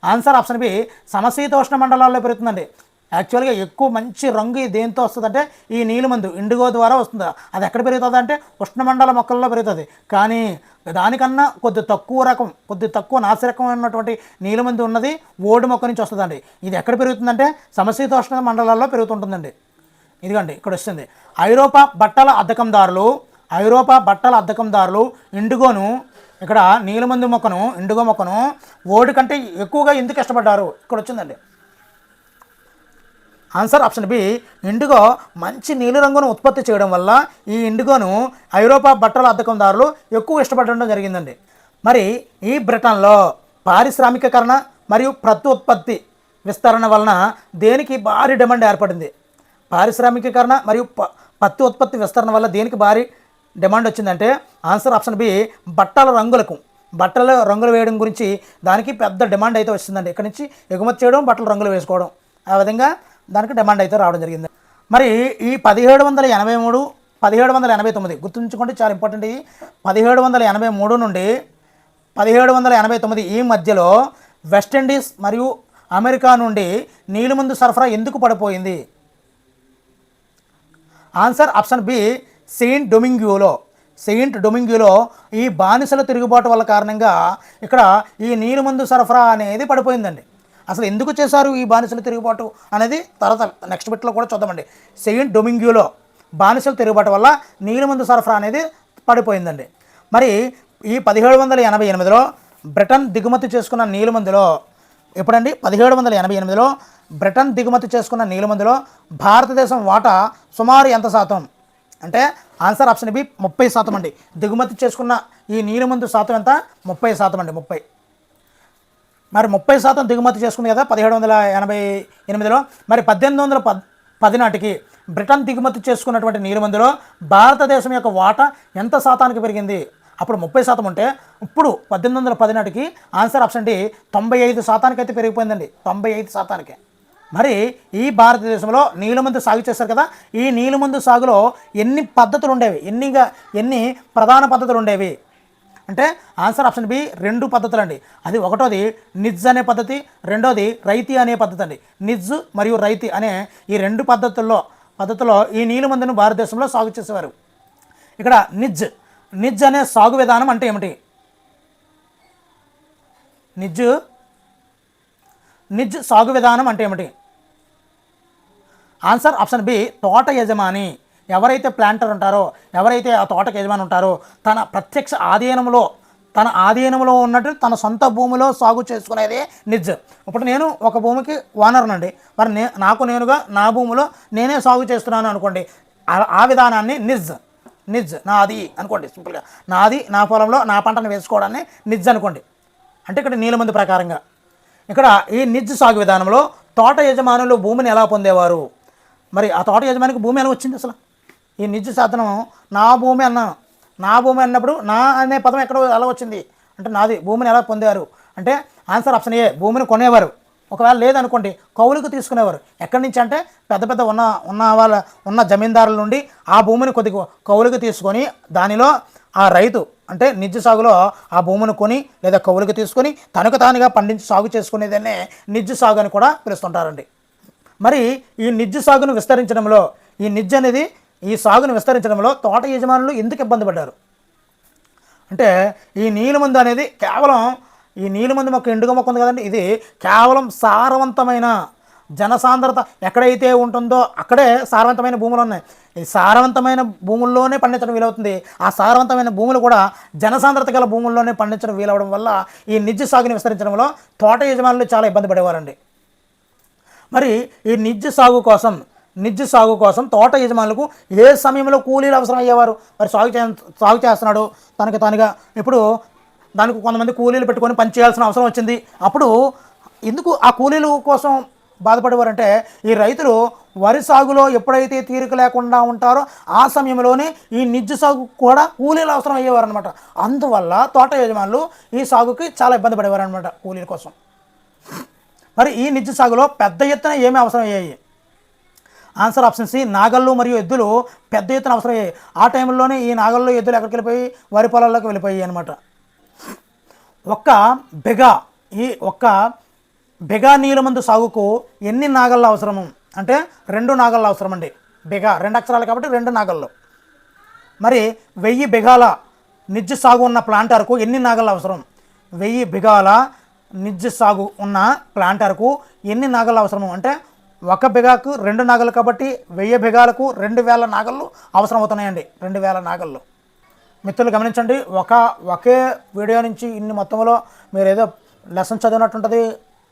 ఆన్సర్ ఆప్షన్ బి, సమశీతోష్ణ మండలాల్లో పెరుగుతుందండి. యాక్చువల్గా ఎక్కువ మంచి రంగు దేంతో వస్తుందంటే ఈ నీలిమందు ఇండిగో ద్వారా వస్తుంది. అది ఎక్కడ పెరుగుతుంది అంటే ఉష్ణమండల మొక్కల్లో పెరుగుతుంది. కానీ దానికన్నా కొద్ది తక్కువ నాసిరకమైనటువంటి నీలిమందు ఉన్నది ఓడు మొక్క నుంచి వస్తుందండి. ఇది ఎక్కడ పెరుగుతుందంటే సమశీతోష్ణ మండలాల్లో పెరుగుతుంటుందండి. ఇదిగండి ఇక్కడ వస్తుంది. ఐరోపా బట్టల అద్దకందారులు ఇండిగోను, ఇక్కడ నీలిమందు మొక్కను, ఇండిగో మొక్కను ఓడి కంటే ఎక్కువగా ఎందుకు ఇష్టపడ్డారు? ఇక్కడ వచ్చిందండి ఆన్సర్ ఆప్షన్ బి, ఇండిగో మంచి నీలిరంగును ఉత్పత్తి చేయడం వల్ల ఈ ఇండిగోను ఐరోపా బట్టల అద్దకందారులు ఎక్కువ ఇష్టపడడం జరిగిందండి. మరి ఈ బ్రిటన్లో పారిశ్రామికీకరణ మరియు ప్రత్యుత్పత్తి విస్తరణ వలన దేనికి భారీ డిమాండ్ ఏర్పడింది? పారిశ్రామికీకరణ మరియు పత్తి ఉత్పత్తి విస్తరణ వల్ల దేనికి భారీ డిమాండ్ వచ్చిందంటే ఆన్సర్ ఆప్షన్ బి, బట్టల రంగులు వేయడం గురించి దానికి పెద్ద డిమాండ్ అయితే వచ్చిందండి. ఇక్కడ నుంచి ఎగుమతి చేయడం, బట్టల రంగులు వేసుకోవడం, ఆ విధంగా దానికి డిమాండ్ అయితే రావడం జరిగింది. మరి ఈ 1783, 1789 గుర్తుంచుకోండి, చాలా ఇంపార్టెంట్. ఇది 1783 నుండి 1789 ఈ మధ్యలో వెస్టిండీస్ మరియు అమెరికా నుండి నీలిమందు సరఫరా ఎందుకు పడిపోయింది? ఆన్సర్ ఆప్షన్ బి, సెయింట్ డొమింగ్యూలో ఈ బానిసల తిరుగుబాటు వల్ల కారణంగా ఇక్కడ ఈ నీలిమందు సరఫరా అనేది పడిపోయిందండి. అసలు ఎందుకు చేశారు ఈ బానిసల తిరుగుబాటు అనేది తర్వాత నెక్స్ట్ బిట్లో కూడా చూద్దామండి. సెయింట్ డొమింగ్యూలో బానిసల తిరుగుబాటు వల్ల నీలిమందు సరఫరా అనేది పడిపోయిందండి. మరి ఈ 1788లో బ్రిటన్ దిగుమతి చేసుకున్న నీలిమందులో, ఎప్పుడండి 1788లో బ్రిటన్ దిగుమతి చేసుకున్న నీలిమందులో భారతదేశం వాటా సుమారు ఎంత శాతం అంటే ఆన్సర్ ఆప్షన్ బి, 30% అండి. దిగుమతి చేసుకున్న ఈ నీలిమందు శాతం ఎంత? 30% అండి. 30. మరి 30% దిగుమతి చేసుకుంది కదా 1788లో. మరి 1810 నాటికి బ్రిటన్ దిగుమతి చేసుకున్నటువంటి నీలిమందులో భారతదేశం యొక్క వాటా ఎంత శాతానికి పెరిగింది? అప్పుడు 30% ఉంటే ఇప్పుడు 1810 నాటికి ఆన్సర్ ఆప్షన్ డి, 95% అయితే పెరిగిపోయిందండి. 95%. మరి ఈ భారతదేశంలో నీలిమందు సాగు చేస్తారు కదా, ఈ నీలిమందు సాగులో ఎన్ని పద్ధతులు ఉండేవి? ఎన్ని ప్రధాన పద్ధతులు ఉండేవి అంటే ఆన్సర్ ఆప్షన్ బి, 2 పద్ధతులు అండి. అది ఒకటోది నిజ్ అనే పద్ధతి, రెండోది రైతీ అనే పద్ధతి అండి. నిజ్ మరియు రైతీ అనే ఈ 2 పద్ధతుల్లో ఈ నీలిమందును భారతదేశంలో సాగు చేసేవారు. ఇక్కడ నిజ్ అనే సాగు విధానం అంటే ఏమిటి? నిజ్ సాగు విధానం అంటే ఏమిటి? ఆన్సర్ ఆప్షన్ బి, తోట యజమాని, ఎవరైతే ప్లాంటర్ ఉంటారో, ఎవరైతే ఆ తోటకు యజమాని ఉంటారో తన ప్రత్యక్ష ఆధీనంలో ఉన్నట్టు తన సొంత భూమిలో సాగు చేసుకునేదే నిజ్. ఇప్పుడు నేను ఒక భూమికి ఓనర్నండి, మరి నా భూమిలో నేనే సాగు చేస్తున్నాను అనుకోండి, ఆ విధానాన్ని నిజ్ నాది అనుకోండి. సింపుల్గా నాది, నా పొలంలో నా పంటను వేసుకోవడాన్ని నిజ్ అనుకోండి. అంటే ఇక్కడ నీలిమందు ప్రకారంగా ఇక్కడ ఈ నిజ్ సాగు విధానంలో తోట యజమానులు భూమిని ఎలా పొందేవారు? మరి ఆ తోట యజమానికి భూమి ఎలా వచ్చింది? అసలు ఈ నిజ్ సాధనం నా భూమి అన్నప్పుడు నా అనే పదం ఎలా వచ్చింది అంటే నాది, భూమిని ఎలా పొందేవారు అంటే ఆన్సర్ ఆప్షన్ ఏ, భూమిని కొనేవారు. ఒకవేళ లేదనుకోండి కౌలుకు తీసుకునేవారు. ఎక్కడి నుంచి అంటే పెద్ద ఉన్న జమీందారుల నుండి ఆ భూమిని కొద్దిగా కౌలుకు తీసుకొని దానిలో ఆ రైతు అంటే నిజ్ సాగులో ఆ భూమిని కొని లేదా కౌలుకు తీసుకొని తనకు తానుగా పండించి సాగు చేసుకునేదాన్నే నిజ్ సాగు అని కూడా పిలుస్తుంటారండి. మరి ఈ నిజ్ సాగును విస్తరించడంలో ఈ సాగును విస్తరించడంలో తోట యజమానులు ఎందుకు ఇబ్బంది పడ్డారు అంటే ఈ నీలిమందు అనేది కేవలం ఈ నీలిమందు మొక్క, ఎండుగ మొక్క ఉంది కదండి, ఇది కేవలం సారవంతమైన జనసాంద్రత ఎక్కడైతే ఉంటుందో అక్కడే సారవంతమైన భూములు ఉన్నాయి. ఈ సారవంతమైన భూముల్లోనే పండించడం వీలవుతుంది. ఆ సారవంతమైన భూములు కూడా జనసాంద్రత గల భూముల్లోనే పండించడం వీలవడం వల్ల ఈ నిజ సాగుని విస్తరించడంలో తోట యజమానులు చాలా ఇబ్బంది పడేవారండి. మరి ఈ నిజ సాగు కోసం తోట యజమానులకు ఏ సమయంలో కూలీలు అవసరం అయ్యేవారు? మరి సాగు చేస్తున్నాడు తనకు తానుగా, ఇప్పుడు దానికి కొంతమంది కూలీలు పెట్టుకొని పని చేయాల్సిన అవసరం వచ్చింది. అప్పుడు ఎందుకు ఆ కూలీల కోసం బాధపడేవారంటే, ఈ రైతులు వరి సాగులో ఎప్పుడైతే తీరిక లేకుండా ఉంటారో ఆ సమయంలోనే ఈ నిజ సాగు కూడా కూలీలు అవసరం అయ్యేవారు అనమాట. అందువల్ల తోట యజమానులు ఈ సాగుకి చాలా ఇబ్బంది పడేవారు అనమాట కూలీల కోసం. మరి ఈ నిజ సాగులో పెద్ద ఎత్తున ఏమి అవసరం అయ్యాయి? ఆన్సర్ ఆప్షన్ సి, నాగళ్ళు మరియు ఎద్దులు పెద్ద ఎత్తున అవసరం అయ్యాయి. ఆ టైంలోనే ఈ నాగళ్ళు ఎద్దులు ఎక్కడికి వెళ్ళిపోయి వరి పొలాల్లోకి వెళ్ళిపోయాయి అనమాట. ఒక్క బెగా నీలమందు సాగుకు ఎన్ని నాగళ్ళు అవసరము అంటే 2 నాగళ్ళు అవసరం అండి. బెగా 2 అక్షరాలు కాబట్టి 2 నాగళ్ళు. మరి 1000 బెగాల నిజ సాగు ఉన్న ప్లాంటర్కు ఎన్ని నాగళ్ళు అవసరం? 1000 బెగాల నిజ సాగు ఉన్న ప్లాంటర్కు ఎన్ని నాగళ్ళు అవసరము అంటే 1 బెగాకు 2 నాగళ్ళు కాబట్టి 1000 బెగాలకు 2000 నాగళ్ళు అవసరం అవుతున్నాయండి. 2000 నాగళ్ళు. మిత్రులు గమనించండి, ఒకే వీడియో నుంచి ఇన్ని మొత్తంలో మీరు ఏదో లెసన్ చదివినట్టు ఉంటుంది,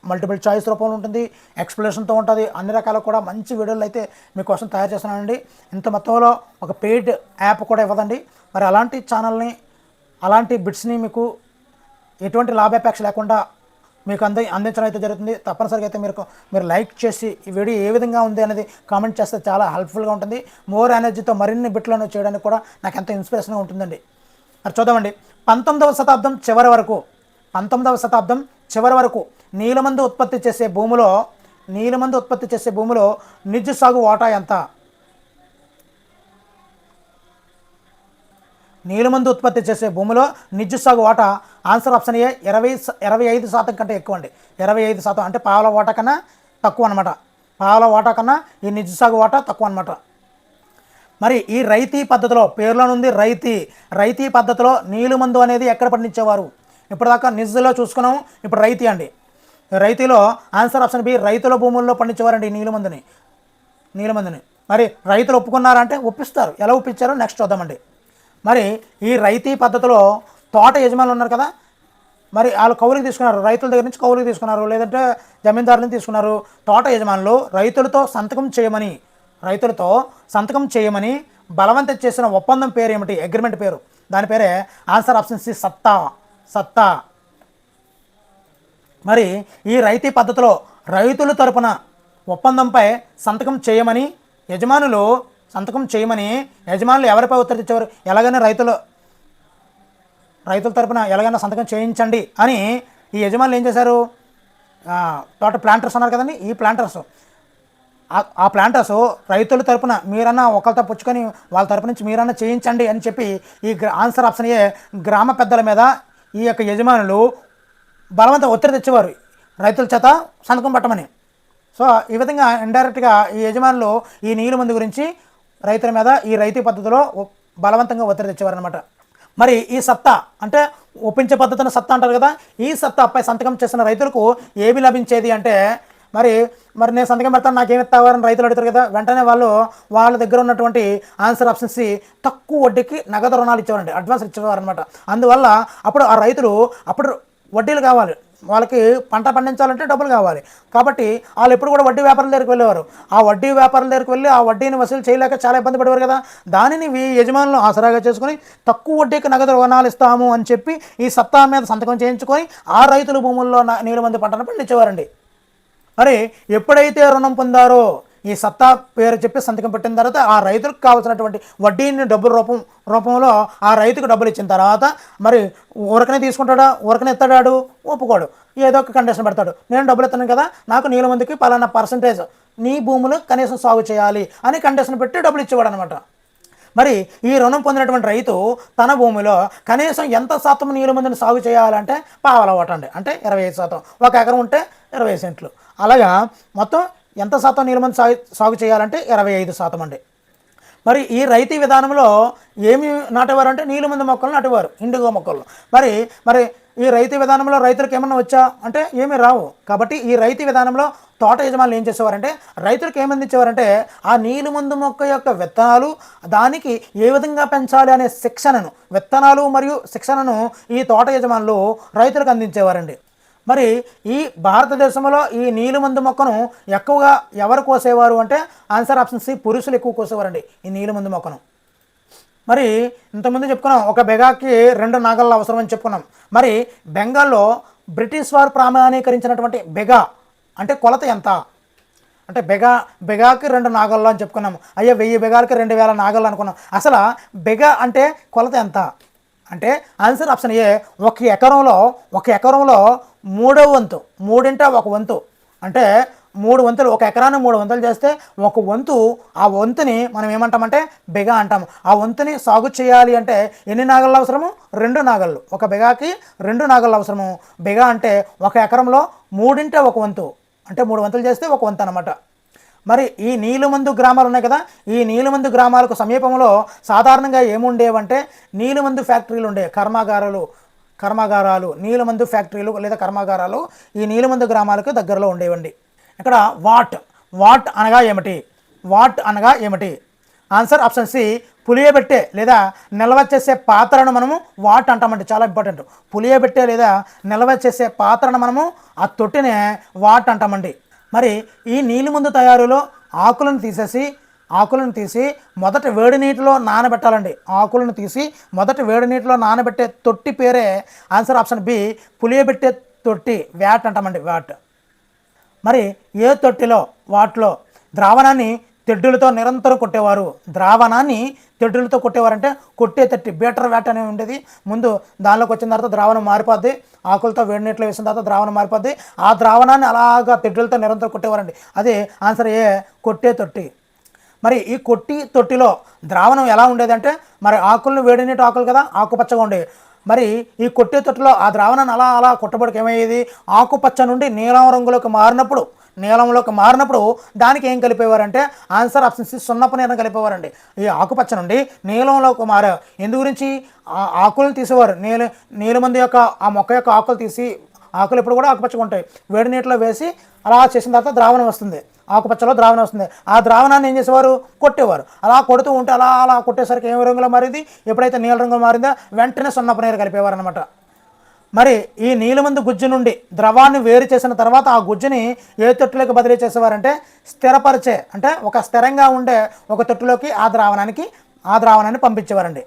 మల్టిపుల్ చాయిస్ రూపంలో ఉంటుంది, ఎక్స్ప్లెనేషన్తో ఉంటుంది. అన్ని రకాల కూడా మంచి వీడియోలు అయితే మీకోసం తయారు చేస్తున్నానండి. ఇంత మొత్తంలో ఒక పెయిడ్ యాప్ కూడా ఇవ్వదండి. మరి అలాంటి ఛానల్ని, అలాంటి బిట్స్ని మీకు ఎటువంటి లాభాపేక్ష లేకుండా మీకు అందించడం అయితే జరుగుతుంది. తప్పనిసరిగా అయితే మీరు లైక్ చేసి ఈ వీడియో ఏ విధంగా ఉంది అనేది కామెంట్ చేస్తే చాలా హెల్ప్ఫుల్గా ఉంటుంది. మోర్ ఎనర్జీతో మరిన్ని బిట్లను చేయడానికి కూడా నాకు ఎంతో ఇన్స్పిరేషన్గా ఉంటుందండి. మరి చూద్దామండి, 19వ శతాబ్దం చివరి వరకు నీలమందు ఉత్పత్తి చేసే భూమిలో నిజ సాగు వాటా ఎంత? నీలమందు ఉత్పత్తి చేసే భూమిలో నిజ సాగు వాటా ఆన్సర్ ఆప్షన్ ఏ 25% కంటే ఎక్కువ అండి. 25% అంటే పావుల వాటా కన్నా తక్కువ అనమాట. పావుల వాటా కన్నా ఈ నిజ సాగు వాటా తక్కువ అనమాట. మరి ఈ రైతీ పద్ధతిలో, పేర్లోనుంది రైతీ పద్ధతిలో నీలిమందు అనేది ఎక్కడ పండించేవారు? ఇప్పటిదాకా నిజలో చూసుకున్నాము, ఇప్పుడు రైతీ అండి. రైతీలో ఆన్సర్ ఆప్షన్ బి, రైతుల భూముల్లో పండించేవారండి నీలిమందుని. మరి రైతులు ఒప్పుకున్నారంటే ఒప్పిస్తారు. ఎలా ఒప్పించారో నెక్స్ట్ చూద్దామండి. మరి ఈ రైతీ పద్ధతిలో తోట యజమానులు ఉన్నారు కదా, మరి వాళ్ళు కౌలుకి తీసుకున్నారు, రైతుల దగ్గర నుంచి కౌలుకి తీసుకున్నారు, లేదంటే జమీందారులను తీసుకున్నారు. తోట యజమానులు రైతులతో సంతకం చేయమని బలవంతం చేసిన ఒప్పందం పేరు ఏమిటి? అగ్రిమెంట్ పేరు. దాని పేరే ఆన్సర్ ఆప్షన్ సి, సత్తా. మరి ఈ రైతీ పద్ధతిలో రైతుల తరపున ఒప్పందంపై సంతకం చేయమని యజమానులు ఎవరిపై ఒత్తిడి తెచ్చేవారు? ఎలాగైనా రైతుల తరపున ఎలాగైనా సంతకం చేయించండి అని ఈ యజమానులు ఏం చేశారు? తోట ప్లాంటర్స్ ఉన్నారు కదండి, ఈ ప్లాంటర్స్ రైతుల తరపున మీరన్నా ఒకరితో పుచ్చుకొని వాళ్ళ తరపు నుంచి మీరన్నా చేయించండి అని చెప్పి ఈ ఆన్సర్ ఆప్షన్ ఏ, గ్రామ పెద్దల మీద ఈ యొక్క యజమానులు బలవంతం ఒత్తిడి తెచ్చేవారు రైతుల చేత సంతకం పెట్టమని. సో ఈ విధంగా ఇండైరెక్ట్గా ఈ యజమానులు ఈ నీలిమందు గురించి రైతుల మీద ఈ రైతీ పద్ధతిలో బలవంతంగా ఒత్తిడి తెచ్చేవారు అనమాట. మరి ఈ సత్తా అంటే ఒప్పించే పద్ధతిని సత్తా అంటారు కదా, ఈ సత్తాపై సంతకం చేసిన రైతులకు ఏమి లభించేది అంటే, మరి నేను సంతకం పెడతాను, నాకేమి ఇస్తావారని రైతులు అడుగుతారు కదా, వెంటనే వాళ్ళ దగ్గర ఉన్నటువంటి ఆన్సర్ ఆప్షన్ సి, తక్కువ వడ్డీకి నగదు రుణాలు ఇచ్చేవారండి, అడ్వాన్స్ ఇచ్చేవారు అనమాట. అందువల్ల అప్పుడు ఆ రైతులు వడ్డీలు కావాలి, వాళ్ళకి పంట పండించాలంటే డబ్బులు కావాలి. కాబట్టి వాళ్ళు ఎప్పుడు కూడా వడ్డీ వ్యాపారుల దగ్గరికి వెళ్ళేవారు. ఆ వడ్డీ వ్యాపారుల దగ్గరికి వెళ్ళి ఆ వడ్డీని వసూలు చేయలేక చాలా ఇబ్బంది పడేవారు కదా. దానిని యజమానులు ఆసరాగా చేసుకుని తక్కువ వడ్డీకి నగదు రుణాలు ఇస్తాము అని చెప్పి ఈ సత్తా మీద సంతకం చేయించుకొని ఆ రైతుల భూముల్లో నీలిమందు పంటను పండించేవారండి. మరి ఎప్పుడైతే రుణం పొందారో ఈ సత్తా పేరు చెప్పి సంతకం పెట్టిన తర్వాత ఆ రైతులకు కావాల్సినటువంటి వడ్డీని రూపంలో ఆ రైతుకు డబ్బులు ఇచ్చిన తర్వాత మరి ఊరకనే తీసుకుంటాడా, ఊరకనే ఎత్తాడాడు, ఒప్పుకోడు, ఏదో ఒక కండిషన్ పెడతాడు. నేను డబ్బులు ఇస్తాను కదా, నాకు నీలిమందుకి పలానా పర్సంటేజ్ నీ భూములు కనీసం సాగు చేయాలి అని కండిషన్ పెట్టి డబ్బులు ఇచ్చేవాడు అనమాట. మరి ఈ రుణం పొందినటువంటి రైతు తన భూమిలో కనీసం ఎంత శాతం నీలిమందుని సాగు చేయాలంటే పావలా ఓట అండి, అంటే 25%. 1 ఎకరం ఉంటే 20 సెంట్లు. అలాగా మొత్తం ఎంత శాతం నీలిమందు సాగు చేయాలంటే 25% అండి. మరి ఈ రైతీ విధానంలో ఏమి నాటేవారు అంటే నీలిమందు మొక్కలు నాటేవారు, ఇండిగో మొక్కలు. మరి ఈ రైతీ విధానంలో రైతులకు ఏమన్నా వచ్చా అంటే ఏమీ రావు. కాబట్టి ఈ రైతీ విధానంలో తోట యజమానులు ఏం చేసేవారంటే రైతులకు ఏమందించేవారంటే ఆ నీలిమందు మొక్క యొక్క విత్తనాలు, దానికి ఏ విధంగా పెంచాలి అనే శిక్షణను, విత్తనాలు మరియు శిక్షణను ఈ తోట యజమానులు రైతులకు అందించేవారండి. మరి ఈ భారతదేశంలో ఈ నీలిమందు మొక్కను ఎక్కువగా ఎవరు కోసేవారు అంటే ఆన్సర్ ఆప్షన్ సి, పురుషులు ఎక్కువ కోసేవారండి ఈ నీలిమందు మొక్కను. మరి ఇంతకుముందు చెప్పుకున్నాం ఒక బెగాకి 2 నాగళ్ళు అవసరం అని చెప్పుకున్నాం. మరి బెంగాల్లో బ్రిటిష్ వారు ప్రామాణీకరించినటువంటి బెగా అంటే కొలత ఎంత అంటే బెగాకి 2 నాగళ్ళు అని చెప్పుకున్నాము. అయ్యో 1000 బెగాలకి 2000 నాగళ్ళు అనుకున్నాం. అసలు బెగా అంటే కొలత ఎంత అంటే ఆన్సర్ ఆప్షన్ ఏ, ఒక ఎకరంలో 3వ వంతు, 1 వంతు అంటే 3 వంతులు, ఒక ఎకరాన్ని 3 వంతులు చేస్తే ఒక వంతు, ఆ వంతుని మనం ఏమంటామంటే బెగా అంటాము. ఆ వంతుని సాగు చేయాలి అంటే ఎన్ని నాగళ్ళు అవసరము? 2 నాగళ్ళు. ఒక బెగాకి 2 నాగళ్ళు అవసరము. బెగా అంటే ఒక ఎకరంలో 1 వంతు అంటే 3 వంతులు చేస్తే 1 వంతు అనమాట. మరి ఈ నీలిమందు గ్రామాలు ఉన్నాయి కదా, ఈ నీలిమందు గ్రామాలకు సమీపంలో సాధారణంగా ఏముండేవంటే నీలిమందు ఫ్యాక్టరీలు ఉండేవి, కర్మాగారాలు, నీలిమందు ఫ్యాక్టరీలు లేదా కర్మాగారాలు ఈ నీలిమందు గ్రామాలకు దగ్గరలో ఉండేవండి. ఇక్కడ వాట్ అనగా ఏమిటి? ఆన్సర్ ఆప్షన్ సి, పులియబెట్టే లేదా నిల్వ చేసే పాత్రను మనము వాట్ అంటామండి. చాలా ఇంపార్టెంట్. పులియబెట్టే లేదా నిల్వ చేసే పాత్రను మనము ఆ తొట్టినే వాట్ అంటామండి. మరి ఈ నీలిమందు తయారీలో ఆకులను తీసి మొదట వేడి నీటిలో నానబెట్టాలండి. ఆకులను తీసి మొదట వేడి నీటిలో నానబెట్టే తొట్టి పేరే ఆన్సర్ ఆప్షన్ బి, పులియబెట్టే తొట్టి, వ్యాట్ అంటామండి, వ్యాట్. మరి ఏ తొట్టిలో వాటిలో ద్రావణాన్ని తెడ్డులతో నిరంతరం కొట్టేవారు. ద్రావణాన్ని తెడ్డులతో కొట్టేవారంటే కొట్టే తట్టి, బీటర్ వ్యాట్ అనేది ఉండేది. ముందు దానిలోకి వచ్చిన తర్వాత ద్రావణం మారిపోద్ది, ఆకులతో వేడి నీటిలో వేసిన తర్వాత ద్రావణం మారిపోద్ది. ఆ ద్రావణాన్ని అలాగా తెడ్డులతో నిరంతరం కొట్టేవారండి. అదే ఆన్సర్ ఏ, కొట్టే తొట్టి. మరి ఈ తొట్టిలో ద్రావణం ఎలా ఉండేదంటే, మరి ఆకులను వేడి నీటి ఆకులు కదా, ఆకుపచ్చగా ఉండేవి. మరి ఈ కొట్టే తొట్టిలో ఆ ద్రావణాన్ని అలా కొట్టబడికి ఏమయ్యేది, ఆకుపచ్చ నుండి నీలం రంగులోకి మారినప్పుడు దానికి ఏం కలిపేవారంటే ఆన్సర్ ఆప్షన్ సి, సున్నపు నీరుని కలిపేవారండి. ఈ ఆకుపచ్చ నుండి నీలంలోకి మారారు. ఎందు గురించి? ఆకులను తీసేవారు. నీలమంది యొక్క ఆ మొక్క యొక్క ఆకులు తీసి, ఆకులు ఎప్పుడు కూడా ఆకుపచ్చగా ఉంటాయి, వేడి నీటిలో వేసి అలా చేసిన తర్వాత ద్రావణం వస్తుంది, ఆకుపచ్చలో ద్రావణం వస్తుంది. ఆ ద్రావణాన్ని ఏం చేసేవారు? కొట్టేవారు. అలా కొడుతూ ఉంటే అలా కొట్టేసరికి ఏం రంగులో మారింది? ఎప్పుడైతే నీల రంగులో మారిందో వెంటనే సున్నపు నీరు కలిపేవారు అనమాట. మరి ఈ నీలిమందు గుజ్జు నుండి ద్రవాన్ని వేరు చేసిన తర్వాత ఆ గుజ్జుని ఏ తొట్టులోకి బదిలీ చేసేవారంటే స్థిరపరిచే, అంటే ఒక స్థిరంగా ఉండే ఒక తొట్టులోకి ఆ ద్రావణాన్ని పంపించేవారండి.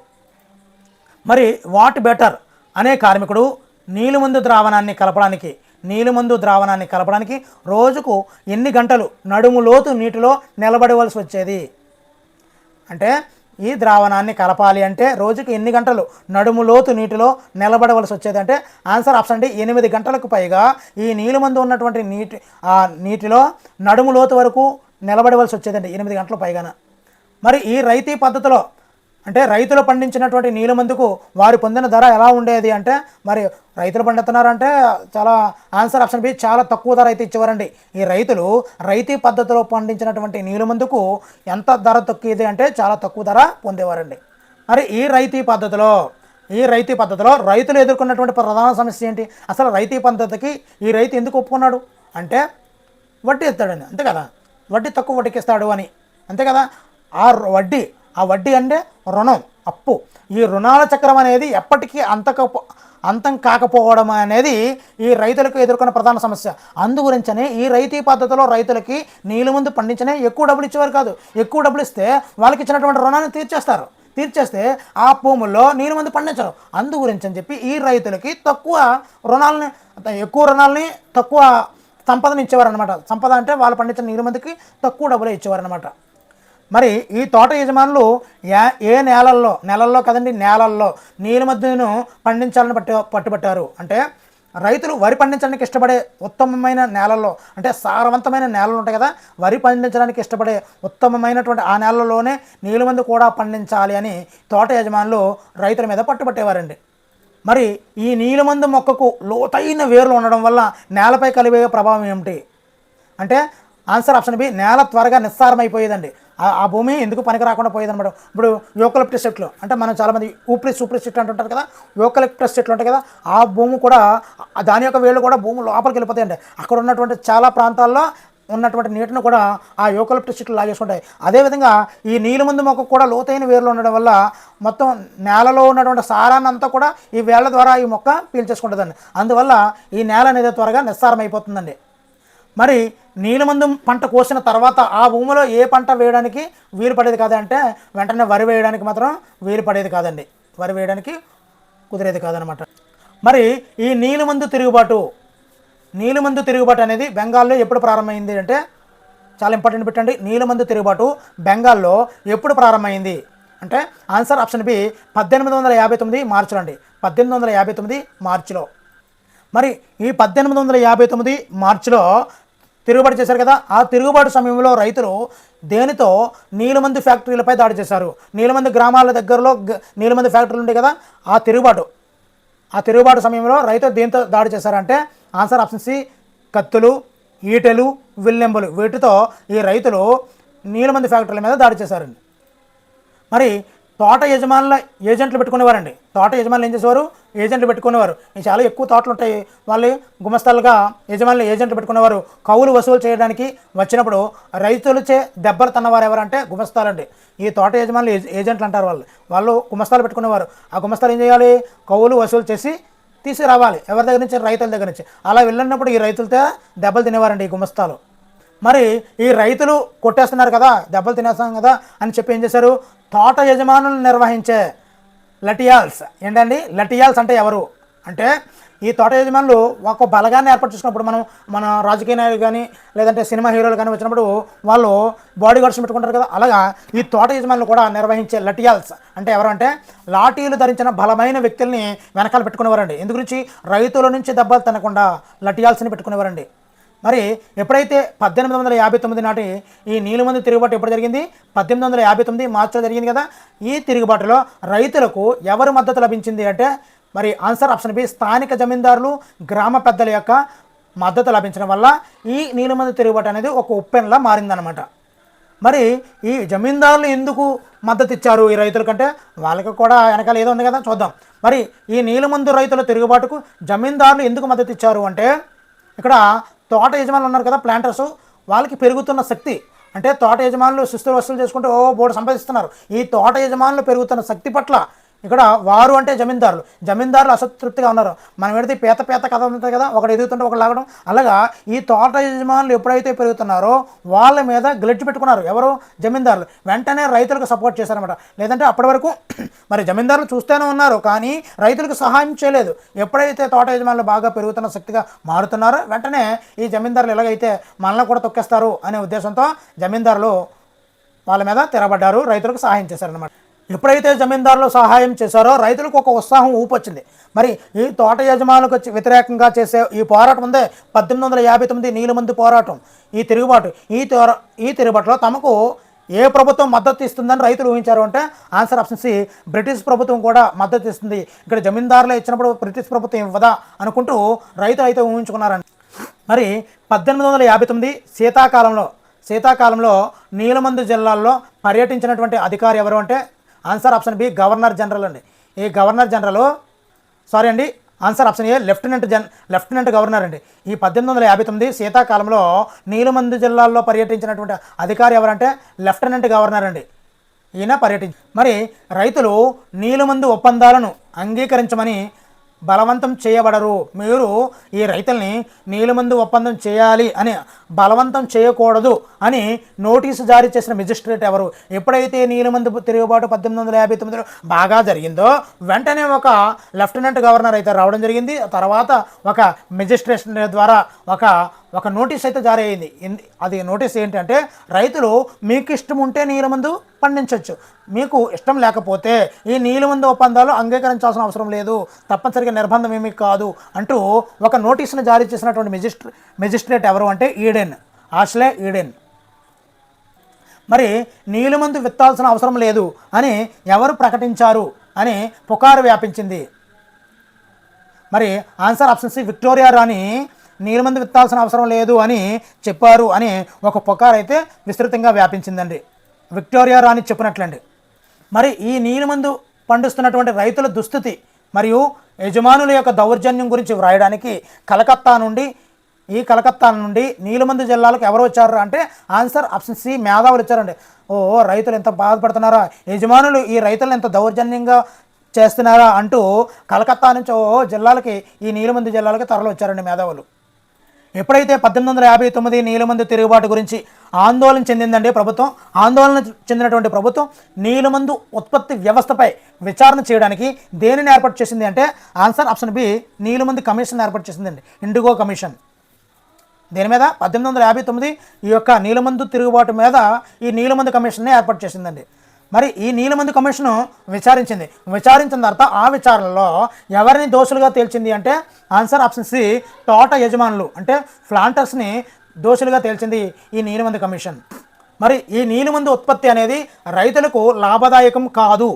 మరి వాట్ బెటర్ అనే కార్మికుడు నీలిమందు ద్రావణాన్ని కలపడానికి రోజుకు ఎన్ని గంటలు నడుము లోతు నీటిలో నిలబడవలసి వచ్చేది? అంటే ఈ ద్రావణాన్ని కలపాలి అంటే రోజుకి ఎన్ని గంటలు నడుము లోతు నీటిలో నిలబడవలసి వచ్చేది అంటే ఆన్సర్ ఆప్షన్ డి, 8 గంటలకు పైగా ఈ నీలిమందు ఉన్నటువంటి నీటిలో నడుము లోతు వరకు నిలబడవలసి వచ్చేదండి, 8 గంటల పైగాన. మరి ఈ రైతీ పద్ధతిలో అంటే రైతులు పండించినటువంటి నీలిమందుకు వారు పొందిన ధర ఎలా ఉండేది అంటే, మరి రైతులు పండిస్తున్నారంటే చాలా ఆన్సర్ ఆప్షన్ బి, చాలా తక్కువ ధర అయితే ఇచ్చేవారండి. ఈ రైతీ పద్ధతిలో పండించినటువంటి నీలిమందుకు ఎంత ధర తక్కువది అంటే చాలా తక్కువ ధర పొందేవారండి. మరి ఈ రైతీ పద్ధతిలో రైతులు ఎదుర్కొన్నటువంటి ప్రధాన సమస్య ఏంటి? అసలు రైతీ పద్ధతికి ఈ రైతు ఎందుకు ఒప్పుకున్నాడు అంటే వడ్డీ ఇస్తాడని, అంతే కదా, వడ్డీ తక్కువ వడ్డీకి ఇస్తాడు అని, అంతే కదా. ఆ వడ్డీ అంటే రుణం, అప్పు. ఈ రుణాల చక్రం అనేది ఎప్పటికీ అంతం కాకపోవడం అనేది ఈ రైతులకు ఎదుర్కొన్న ప్రధాన సమస్య. అందుగురించనే ఈ రైతీ పద్ధతిలో రైతులకి నీలిమందు పండించనే ఎక్కువ డబ్బులు ఇచ్చేవారు కాదు. ఎక్కువ డబ్బులు ఇస్తే వాళ్ళకి ఇచ్చినటువంటి రుణాన్ని తీర్చేస్తే ఆ భూముల్లో నీలిమందు పండించరు. అందుగురించి అని చెప్పి ఈ రైతులకి ఎక్కువ రుణాలని తక్కువ సంపదను ఇచ్చేవారు అనమాట. సంపద అంటే వాళ్ళు పండించిన నీలిమందుకి తక్కువ డబ్బులే ఇచ్చేవారు అనమాట. మరి ఈ తోట యజమానులు ఏ నెలల్లో నీలిమందును పండించాలని పట్టుబట్టారు అంటే రైతులు వరి పండించడానికి ఇష్టపడే ఉత్తమమైన నేలల్లో, అంటే సారవంతమైన నేలలు ఉంటాయి కదా, వరి పండించడానికి ఇష్టపడే ఉత్తమమైనటువంటి ఆ నేలల్లోనే నీలిమందు కూడా పండించాలి అని తోట యజమానులు రైతుల మీద పట్టుబట్టేవారండి. మరి ఈ నీలిమందు మొక్కకు లోతైన వేర్లు ఉండడం వల్ల నేలపై కలిగే ప్రభావం ఏమిటి అంటే ఆన్సర్ ఆప్షన్ బి, నేల త్వరగా నిస్సారమైపోయేదండి. ఆ భూమి ఎందుకు పనికి రాకుండా పోయేదన్నమాట. ఇప్పుడు యూకలిప్టస్ చెట్లు అంటే మనం చాలామంది సూప్రిస్ చెట్లు అంటుంటారు కదా, యూకలిప్టస్ చెట్లు ఉంటాయి కదా, ఆ భూమి కూడా దాని యొక్క వేళ్ళు కూడా భూమి లోపలికి వెళ్ళిపోతాయండి. అక్కడ ఉన్నటువంటి చాలా ప్రాంతాల్లో ఉన్నటువంటి నీటిని కూడా ఆ యూకలిప్టస్ చెట్లు లాగేసుకుంటాయి. అదేవిధంగా ఈ నీలిమందు మొక్క కూడా లోతైన వేర్లు ఉండడం వల్ల మొత్తం నేలలో ఉన్నటువంటి సారాన్ని అంతా కూడా ఈ వేళ్ల ద్వారా ఈ మొక్క పీల్చేసుకుంటుందండి. అందువల్ల ఈ నేల అనేది త్వరగా నిస్సారం అయిపోతుందండి. మరి నీలిమందు పంట కోసిన తర్వాత ఆ భూమిలో ఏ పంట వేయడానికి వీలు పడేది కాదంటే వెంటనే వరి వేయడానికి మాత్రం వీలు పడేది కాదండి. వరి వేయడానికి కుదిరేది కాదనమాట. మరి ఈ నీలిమందు తిరుగుబాటు అనేది బెంగాల్లో ఎప్పుడు ప్రారంభమైంది అంటే చాలా ఇంపార్టెంట్ పెట్టండి. నీలిమందు తిరుగుబాటు బెంగాల్లో ఎప్పుడు ప్రారంభమైంది అంటే ఆన్సర్ ఆప్షన్ బి 1859 మార్చిలో అండి. 1859 మార్చిలో. మరి ఈ 1859 మార్చిలో తిరుగుబాటు చేశారు కదా. ఆ తిరుగుబాటు సమయంలో రైతులు దేనితో నీలిమందు ఫ్యాక్టరీలపై దాడి చేశారు. నీలిమందు గ్రామాల దగ్గరలో నీలిమందు ఫ్యాక్టరీలు ఉంటాయి కదా. ఆ తిరుగుబాటు సమయంలో రైతులు దేంతో దాడి చేశారంటే ఆన్సర్ ఆప్షన్ సి కత్తులు, ఈటెలు, విల్లెంబులు వీటితో ఈ రైతులు నీలిమందు ఫ్యాక్టరీల మీద దాడి చేశారండి. మరి తోట యజమానుల ఏజెంట్లు పెట్టుకునేవారండి. తోట యజమానులు ఏం చేసేవారు? ఏజెంట్లు పెట్టుకునేవారు. చాలా ఎక్కువ తోటలు ఉంటాయి. వాళ్ళు గుమస్తాలుగా యజమానులు ఏజెంట్లు పెట్టుకునేవారు. కౌలు వసూలు చేయడానికి వచ్చినప్పుడు రైతులచే దెబ్బలు తిన్నవారు ఎవరంటే గుమస్తాలండి. ఈ తోట యజమానులు ఏజెంట్లు అంటారు. వాళ్ళు గుమస్తాలు పెట్టుకునేవారు. ఆ గుమస్తాలు ఏం చేయాలి? కౌలు వసూలు చేసి తీసుకురావాలి. ఎవరి దగ్గర నుంచి? రైతుల దగ్గర నుంచి. అలా వెళ్ళినప్పుడు ఈ రైతులతో దెబ్బలు తినేవారండి ఈ గుమస్తాలు. మరి ఈ రైతులు కొట్టేస్తున్నారు కదా, దెబ్బలు తినేస్తాం కదా అని చెప్పి ఏం చేశారు? తోట యజమానులు నిర్వహించే లటియాల్స్. ఏంటండి లటియాల్స్ అంటే ఎవరు అంటే ఈ తోట యజమానులు ఒక బలగాన్ని ఏర్పాటు చేసుకున్నప్పుడు మన రాజకీయ నాయకులు కానీ లేదంటే సినిమా హీరోలు కానీ వచ్చినప్పుడు వాళ్ళు బాడీ గార్డ్స్ పెట్టుకుంటారు కదా. అలాగా ఈ తోట యజమానులు కూడా నిర్వహించే లటియాల్స్ అంటే ఎవరు అంటే లాఠీలు ధరించిన బలమైన వ్యక్తుల్ని వెనకాల పెట్టుకునేవారండి. ఎందు గురించి? రైతుల నుంచి దెబ్బలు తినకుండా లటియాల్స్ని పెట్టుకునేవారండి. మరి ఎప్పుడైతే 1859 నాటి ఈ నీలిమందు తిరుగుబాటు ఎప్పుడు జరిగింది? 1859 మార్చిలో జరిగింది కదా. ఈ తిరుగుబాటులో రైతులకు ఎవరి మద్దతు లభించింది అంటే మరి ఆన్సర్ ఆప్షన్ బి స్థానిక జమీందారులు, గ్రామ పెద్దల యొక్క మద్దతు లభించడం వల్ల ఈ నీలిమందు తిరుగుబాటు అనేది ఒక ఉప్పెనలా మారిందనమాట. మరి ఈ జమీందారులు ఎందుకు మద్దతు ఇచ్చారు ఈ రైతుల కంటే? వాళ్ళకి కూడా వెనకాల ఏదో ఉంది కదా, చూద్దాం. మరి ఈ నీలిమందు రైతుల తిరుగుబాటుకు జమీందారులు ఎందుకు మద్దతు ఇచ్చారు అంటే ఇక్కడ తోట యజమానులు ఉన్నారు కదా, ప్లాంటర్స్, వాళ్ళకి పెరుగుతున్న శక్తి అంటే తోట యజమానులు శిస్తులు వసూలు చేసుకుంటూ బోర్డు సంపాదిస్తున్నారు. ఈ తోట యజమానులు పెరుగుతున్న శక్తి పట్ల ఇక్కడ వారు అంటే జమీందారులు అసంతృప్తిగా ఉన్నారు. మనం పెడితే పేత కథ ఉంటుంది కదా, ఒకటి ఎదుగుతుంటే ఒకటి లాగడం. అలాగా ఈ తోట యజమానులు ఎప్పుడైతే పెరుగుతున్నారో వాళ్ళ మీద గ్లెడ్జ్ పెట్టుకున్నారు ఎవరు? జమీందారులు. వెంటనే రైతులకు సపోర్ట్ చేశారనమాట. లేదంటే అప్పటి వరకు మరి జమీందారులు చూస్తూనే ఉన్నారు కానీ రైతులకు సహాయం చేయలేదు. ఎప్పుడైతే తోట యజమానులు బాగా పెరుగుతున్న శక్తిగా మారుతున్నారో వెంటనే ఈ జమీందారులు ఎలాగైతే మనల్ని కూడా తొక్కేస్తారు అనే ఉద్దేశంతో జమీందారులు వాళ్ళ మీద తిరగబడ్డారు, రైతులకు సహాయం చేశారనమాట. ఎప్పుడైతే జమీందారులు సహాయం చేశారో రైతులకు ఒక ఉత్సాహం ఊపొచ్చింది. మరి ఈ తోట యజమానులకు వ్యతిరేకంగా చేసే ఈ పోరాటం ఉందే 1859 నీలిమందు పోరాటం, ఈ తిరుగుబాటు, ఈ తిరుగుబాటులో తమకు ఏ ప్రభుత్వం మద్దతు ఇస్తుందని రైతులు ఊహించారు అంటే ఆన్సర్ ఆప్షన్ సి బ్రిటిష్ ప్రభుత్వం కూడా మద్దతు ఇస్తుంది. ఇక్కడ జమీందారులు ఇచ్చినప్పుడు బ్రిటిష్ ప్రభుత్వం ఇవ్వదా అనుకుంటూ రైతులు అయితే ఊహించుకున్నారండి. మరి 1859 శీతాకాలంలో నీలిమందు జిల్లాల్లో పర్యటించినటువంటి అధికారి ఎవరు అంటే answer option B governor general అండి. ఈ governor general answer option A lieutenant governor అండి. ఈ 1859 శీతాకాలంలో నీలిమందు జిల్లాల్లో పర్యటించినటువంటి అధికారి ఎవరంటే లెఫ్టినెంట్ గవర్నర్ అండి. ఈయన మరి రైతులు నీలిమందు ఒప్పందాలను అంగీకరించమని బలవంతం చేయబడరు. మీరు ఈ రైతుల్ని నీలిమందు ఒప్పందం చేయాలి అని బలవంతం చేయకూడదు అని నోటీసు జారీ చేసిన మెజిస్ట్రేట్ ఎవరు? ఎప్పుడైతే నీలిమందు తిరుగుబాటు 1859లో బాగా జరిగిందో వెంటనే ఒక లెఫ్టినెంట్ గవర్నర్ అయితే రావడం జరిగింది. తర్వాత ఒక మెజిస్ట్రేషన్ ద్వారా ఒక నోటీస్ అయితే జారీ అయింది. అది నోటీస్ ఏంటంటే రైతులు మీకు ఇష్టం ఉంటే నీలిమందు పండించవచ్చు, మీకు ఇష్టం లేకపోతే ఈ నీలిమందు ఒప్పందాలు అంగీకరించాల్సిన అవసరం లేదు, తప్పనిసరిగా నిర్బంధం ఏమీ కాదు అంటూ ఒక నోటీసును జారీ చేసినటువంటి మెజిస్ట్రేట్ ఎవరు అంటే ఆష్లే ఈడెన్. మరి నీలిమందు విత్తాల్సిన అవసరం లేదు అని ఎవరు ప్రకటించారు అని పుకారు వ్యాపించింది. మరి ఆన్సర్ ఆప్షన్ సి విక్టోరియా రాణి నీలిమందు విత్తాల్సిన అవసరం లేదు అని చెప్పారు అని ఒక పుకారు అయితే విస్తృతంగా వ్యాపించిందండి. విక్టోరియా రాణి చెప్పినట్లండి. మరి ఈ నీలిమందు పండిస్తున్నటువంటి రైతుల దుస్థితి మరియు యజమానుల యొక్క దౌర్జన్యం గురించి వ్రాయడానికి కలకత్తా నుండి ఈ కలకత్తా నుండి నీలమందు జిల్లాలకు ఎవరు వచ్చారు అంటే ఆన్సర్ ఆప్షన్ సి మేధావులు వచ్చారండి. రైతులు ఎంత బాధపడుతున్నారా, యజమానులు ఈ రైతులను ఎంత దౌర్జన్యంగా చేస్తున్నారా అంటూ కలకత్తా నుంచి జిల్లాలకి ఈ నీలమందు జిల్లాలకి తరలి వచ్చారండి మేధావులు. ఎప్పుడైతే 1859 నీలమందు తిరుగుబాటు గురించి ఆందోళన చెందిందండి ప్రభుత్వం, ఆందోళన చెందినటువంటి ప్రభుత్వం నీలమందు ఉత్పత్తి వ్యవస్థపై విచారణ చేయడానికి దేనిని ఏర్పాటు చేసింది అంటే ఆన్సర్ ఆప్షన్ బి నీలమందు కమిషన్ ఏర్పాటు చేసిందండి, ఇండిగో కమిషన్. దీని మీద 1859 ఈ యొక్క నీలమందు తిరుగుబాటు మీద ఈ నీలమందు కమిషన్ని ఏర్పాటు చేసిందండి. మరి ఈ నీలమందు కమిషను విచారించిన తర్వాత ఆ విచారణలో ఎవరిని దోషులుగా తేల్చింది అంటే ఆన్సర్ ఆప్షన్ సి తోట యజమానులు అంటే ప్లాంటర్స్ని దోషులుగా తేల్చింది ఈ నీలమందు కమిషన్. మరి ఈ నీలమందు ఉత్పత్తి అనేది రైతులకు లాభదాయకం కాదు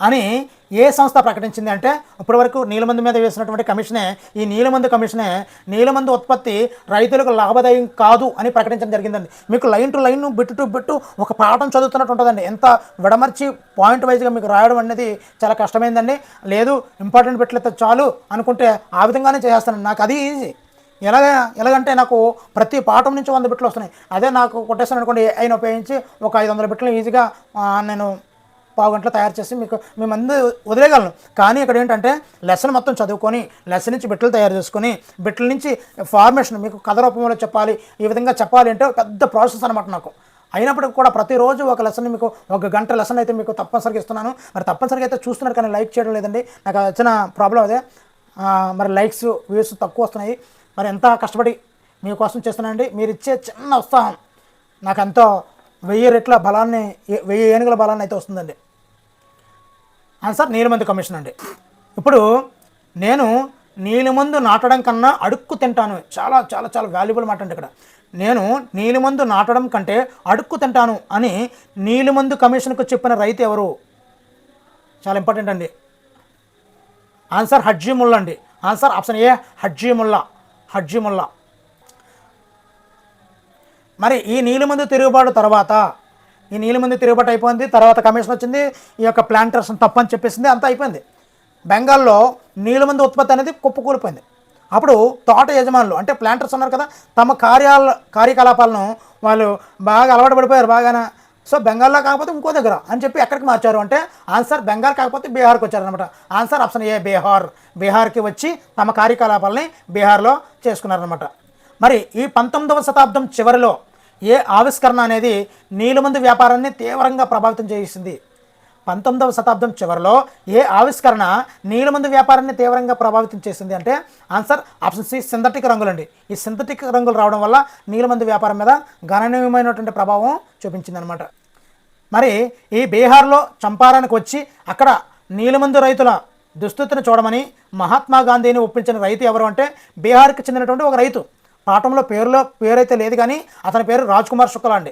అని ఏ సంస్థ ప్రకటించింది అంటే ఇప్పటివరకు నీలమందు మీద వేసినటువంటి కమిషనే ఈ నీలమందు కమిషనే నీలమందు ఉత్పత్తి రైతులకు లాభదాయం కాదు అని ప్రకటించడం జరిగిందండి. మీకు line to line bit to bit ఒక పాఠం చదువుతున్నట్టు ఉంటుందండి. ఎంత విడమర్చి పాయింట్ వైజ్గా మీకు రాయడం అనేది చాలా కష్టమైందండి. లేదు ఇంపార్టెంట్ బిట్లు అయితే చాలు అనుకుంటే ఆ విధంగానే చేసేస్తానండి. నాకు అది ఈజీ. ఎలాగంటే నాకు ప్రతి పాఠం నుంచి 100 బిట్లు వస్తున్నాయి. అదే నాకు కొట్టేస్తాను అనుకోండి, అయినా ఉపయోగించి ఒక 500 బిట్లు ఈజీగా నేను పావు గంటలో తయారు చేసి మీ ముందు వదిలేయగలను. కానీ ఇక్కడ ఏంటంటే లెసన్ మొత్తం చదువుకొని లెసన్ నుంచి బిట్లు తయారు చేసుకొని బిట్ల నుంచి ఫార్మేషన్ మీకు కథ రూపంలో చెప్పాలి, ఈ విధంగా చెప్పాలి అంటే పెద్ద ప్రాసెస్ అనమాట నాకు. అయినప్పటికీ కూడా ప్రతిరోజు ఒక లెసన్ మీకు 1 గంట లెసన్ అయితే మీకు తప్పనిసరిగా ఇస్తున్నాను. మరి తప్పనిసరిగా అయితే చూస్తున్నారు కానీ లైక్ చేయడం లేదండి. నాకు వచ్చిన ప్రాబ్లం అదే. మరి లైక్స్ వ్యూస్ తక్కువ వస్తున్నాయి. మరి ఎంత కష్టపడి మీకోసం చేస్తున్నానండి. మీరు ఇచ్చే చిన్న ఉత్సాహం నాకు ఎంతో 1000 రెట్ల బలాన్ని 1000 ఏనుగుల బలాన్ని అయితే వస్తుందండి. ఆన్సర్ నీలమందు కమిషన్ అండి. ఇప్పుడు నేను నీలిమందు నాటడం కన్నా అడుక్కు తింటాను, చాలా చాలా చాలా వాల్యుబుల్ మాట అండి. ఇక్కడ నేను నీలిమందు నాటడం కంటే అడుక్కు తింటాను అని నీలిమందు కమిషన్కు చెప్పిన రైతు ఎవరు? చాలా ఇంపార్టెంట్ అండి. ఆన్సర్ హజ్జీ ముల్లా అండి. Answer option A Hajji Mulla. మరి ఈ నీలిమందు తిరుగుబాటు తర్వాత అయిపోయింది. తర్వాత కమిషన్ వచ్చింది, ఈ యొక్క ప్లాంటర్స్ తప్పని చెప్పేసింది, అంతా అయిపోయింది. బెంగాల్లో నీలిమందు ఉత్పత్తి అనేది కుప్పకూలిపోయింది. అప్పుడు తోట యజమానులు అంటే ప్లాంటర్స్ ఉన్నారు కదా, తమ కార్యకలాపాలను వాళ్ళు బాగా అలవాటు పడిపోయారు బాగానే. సో బెంగాల్లో కాకపోతే ఇంకో దగ్గర అని చెప్పి ఎక్కడికి మార్చారు అంటే ఆన్సర్ బెంగాల్ కాకపోతే బీహార్కి వచ్చారనమాట. ఆన్సర్ ఆప్షన్ ఏ బీహార్కి వచ్చి తమ కార్యకలాపాలని బీహార్లో చేసుకున్నారనమాట. మరి ఈ 19వ శతాబ్దం చివరిలో ఏ ఆవిష్కరణ అనేది నీలిమందు వ్యాపారాన్ని తీవ్రంగా ప్రభావితం చేసింది? 19వ శతాబ్దం చివరిలో ఏ ఆవిష్కరణ నీలిమందు వ్యాపారాన్ని తీవ్రంగా ప్రభావితం చేసింది అంటే ఆన్సర్ ఆప్షన్ సి సింథటిక్ రంగులండి. ఈ సింథటిక్ రంగులు రావడం వల్ల నీలిమందు వ్యాపారం మీద గణనీయమైనటువంటి ప్రభావం చూపించిందనమాట. మరి ఈ బీహార్లో చంపారానికి వచ్చి అక్కడ నీలిమందు రైతుల దుస్థితిని చూడమని మహాత్మా గాంధీని ఒప్పించిన రైతు ఎవరు అంటే బీహార్కి చెందినటువంటి ఒక రైతు. పాఠంలో పేరైతే లేదు కానీ అతని పేరు రాజ్ కుమార్ శుక్లా అండి.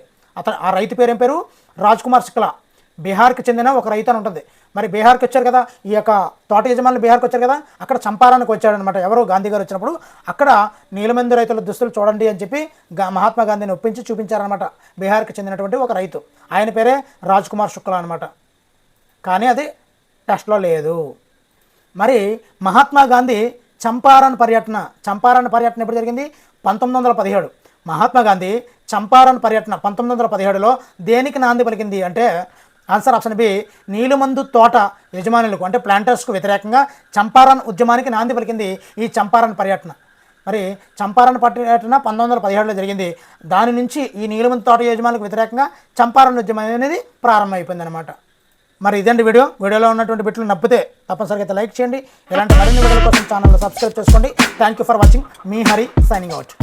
ఆ రైతు పేరు ఏం పేరు? రాజ్ కుమార్ శుక్లా. బీహార్కి చెందిన ఒక రైతు అని ఉంటుంది. మరి బీహార్కి వచ్చారు కదా, ఈ యొక్క తోట యజమానులు బీహార్కి వచ్చారు కదా, అక్కడ చంపారానికి వచ్చాడనమాట. ఎవరు? గాంధీ గారు వచ్చినప్పుడు అక్కడ నీలమందు రైతుల దుస్తులు చూడండి అని చెప్పి మహాత్మా గాంధీని ఒప్పించి చూపించారనమాట. బీహార్కి చెందినటువంటి ఒక రైతు, ఆయన పేరే రాజ్ కుమార్ శుక్లా అనమాట. కానీ అది టెస్ట్లో లేదు. మరి మహాత్మా గాంధీ చంపారన్ పర్యటన ఎప్పుడు జరిగింది? 1917. మహాత్మా గాంధీ చంపారన్ పర్యటన 1917లో దేనికి నాంది పలికింది అంటే ఆన్సర్ ఆప్షన్ బి నీలిమందు తోట యజమానులకు అంటే ప్లాంటర్స్కు వ్యతిరేకంగా చంపారన్ ఉద్యమానికి నాంది పలికింది ఈ చంపారన్ పర్యటన. మరి చంపారన్ పర్యటన 1917లో జరిగింది. దాని నుంచి ఈ నీలిమందు తోట యజమానులకు వ్యతిరేకంగా చంపారన్ ఉద్యమం అనేది ప్రారంభమైపోయింది అనమాట. మరి ఇదండి వీడియోలో ఉన్నటువంటి బిట్లు నప్పితే తప్పనిసరిగా అయితే లైక్ చేయండి. ఇలాంటి మరిన్ని వీడియోల కోసం ఛానల్ సబ్స్క్రైబ్ చేసుకోండి. Thank you for watching. Me Hari signing out.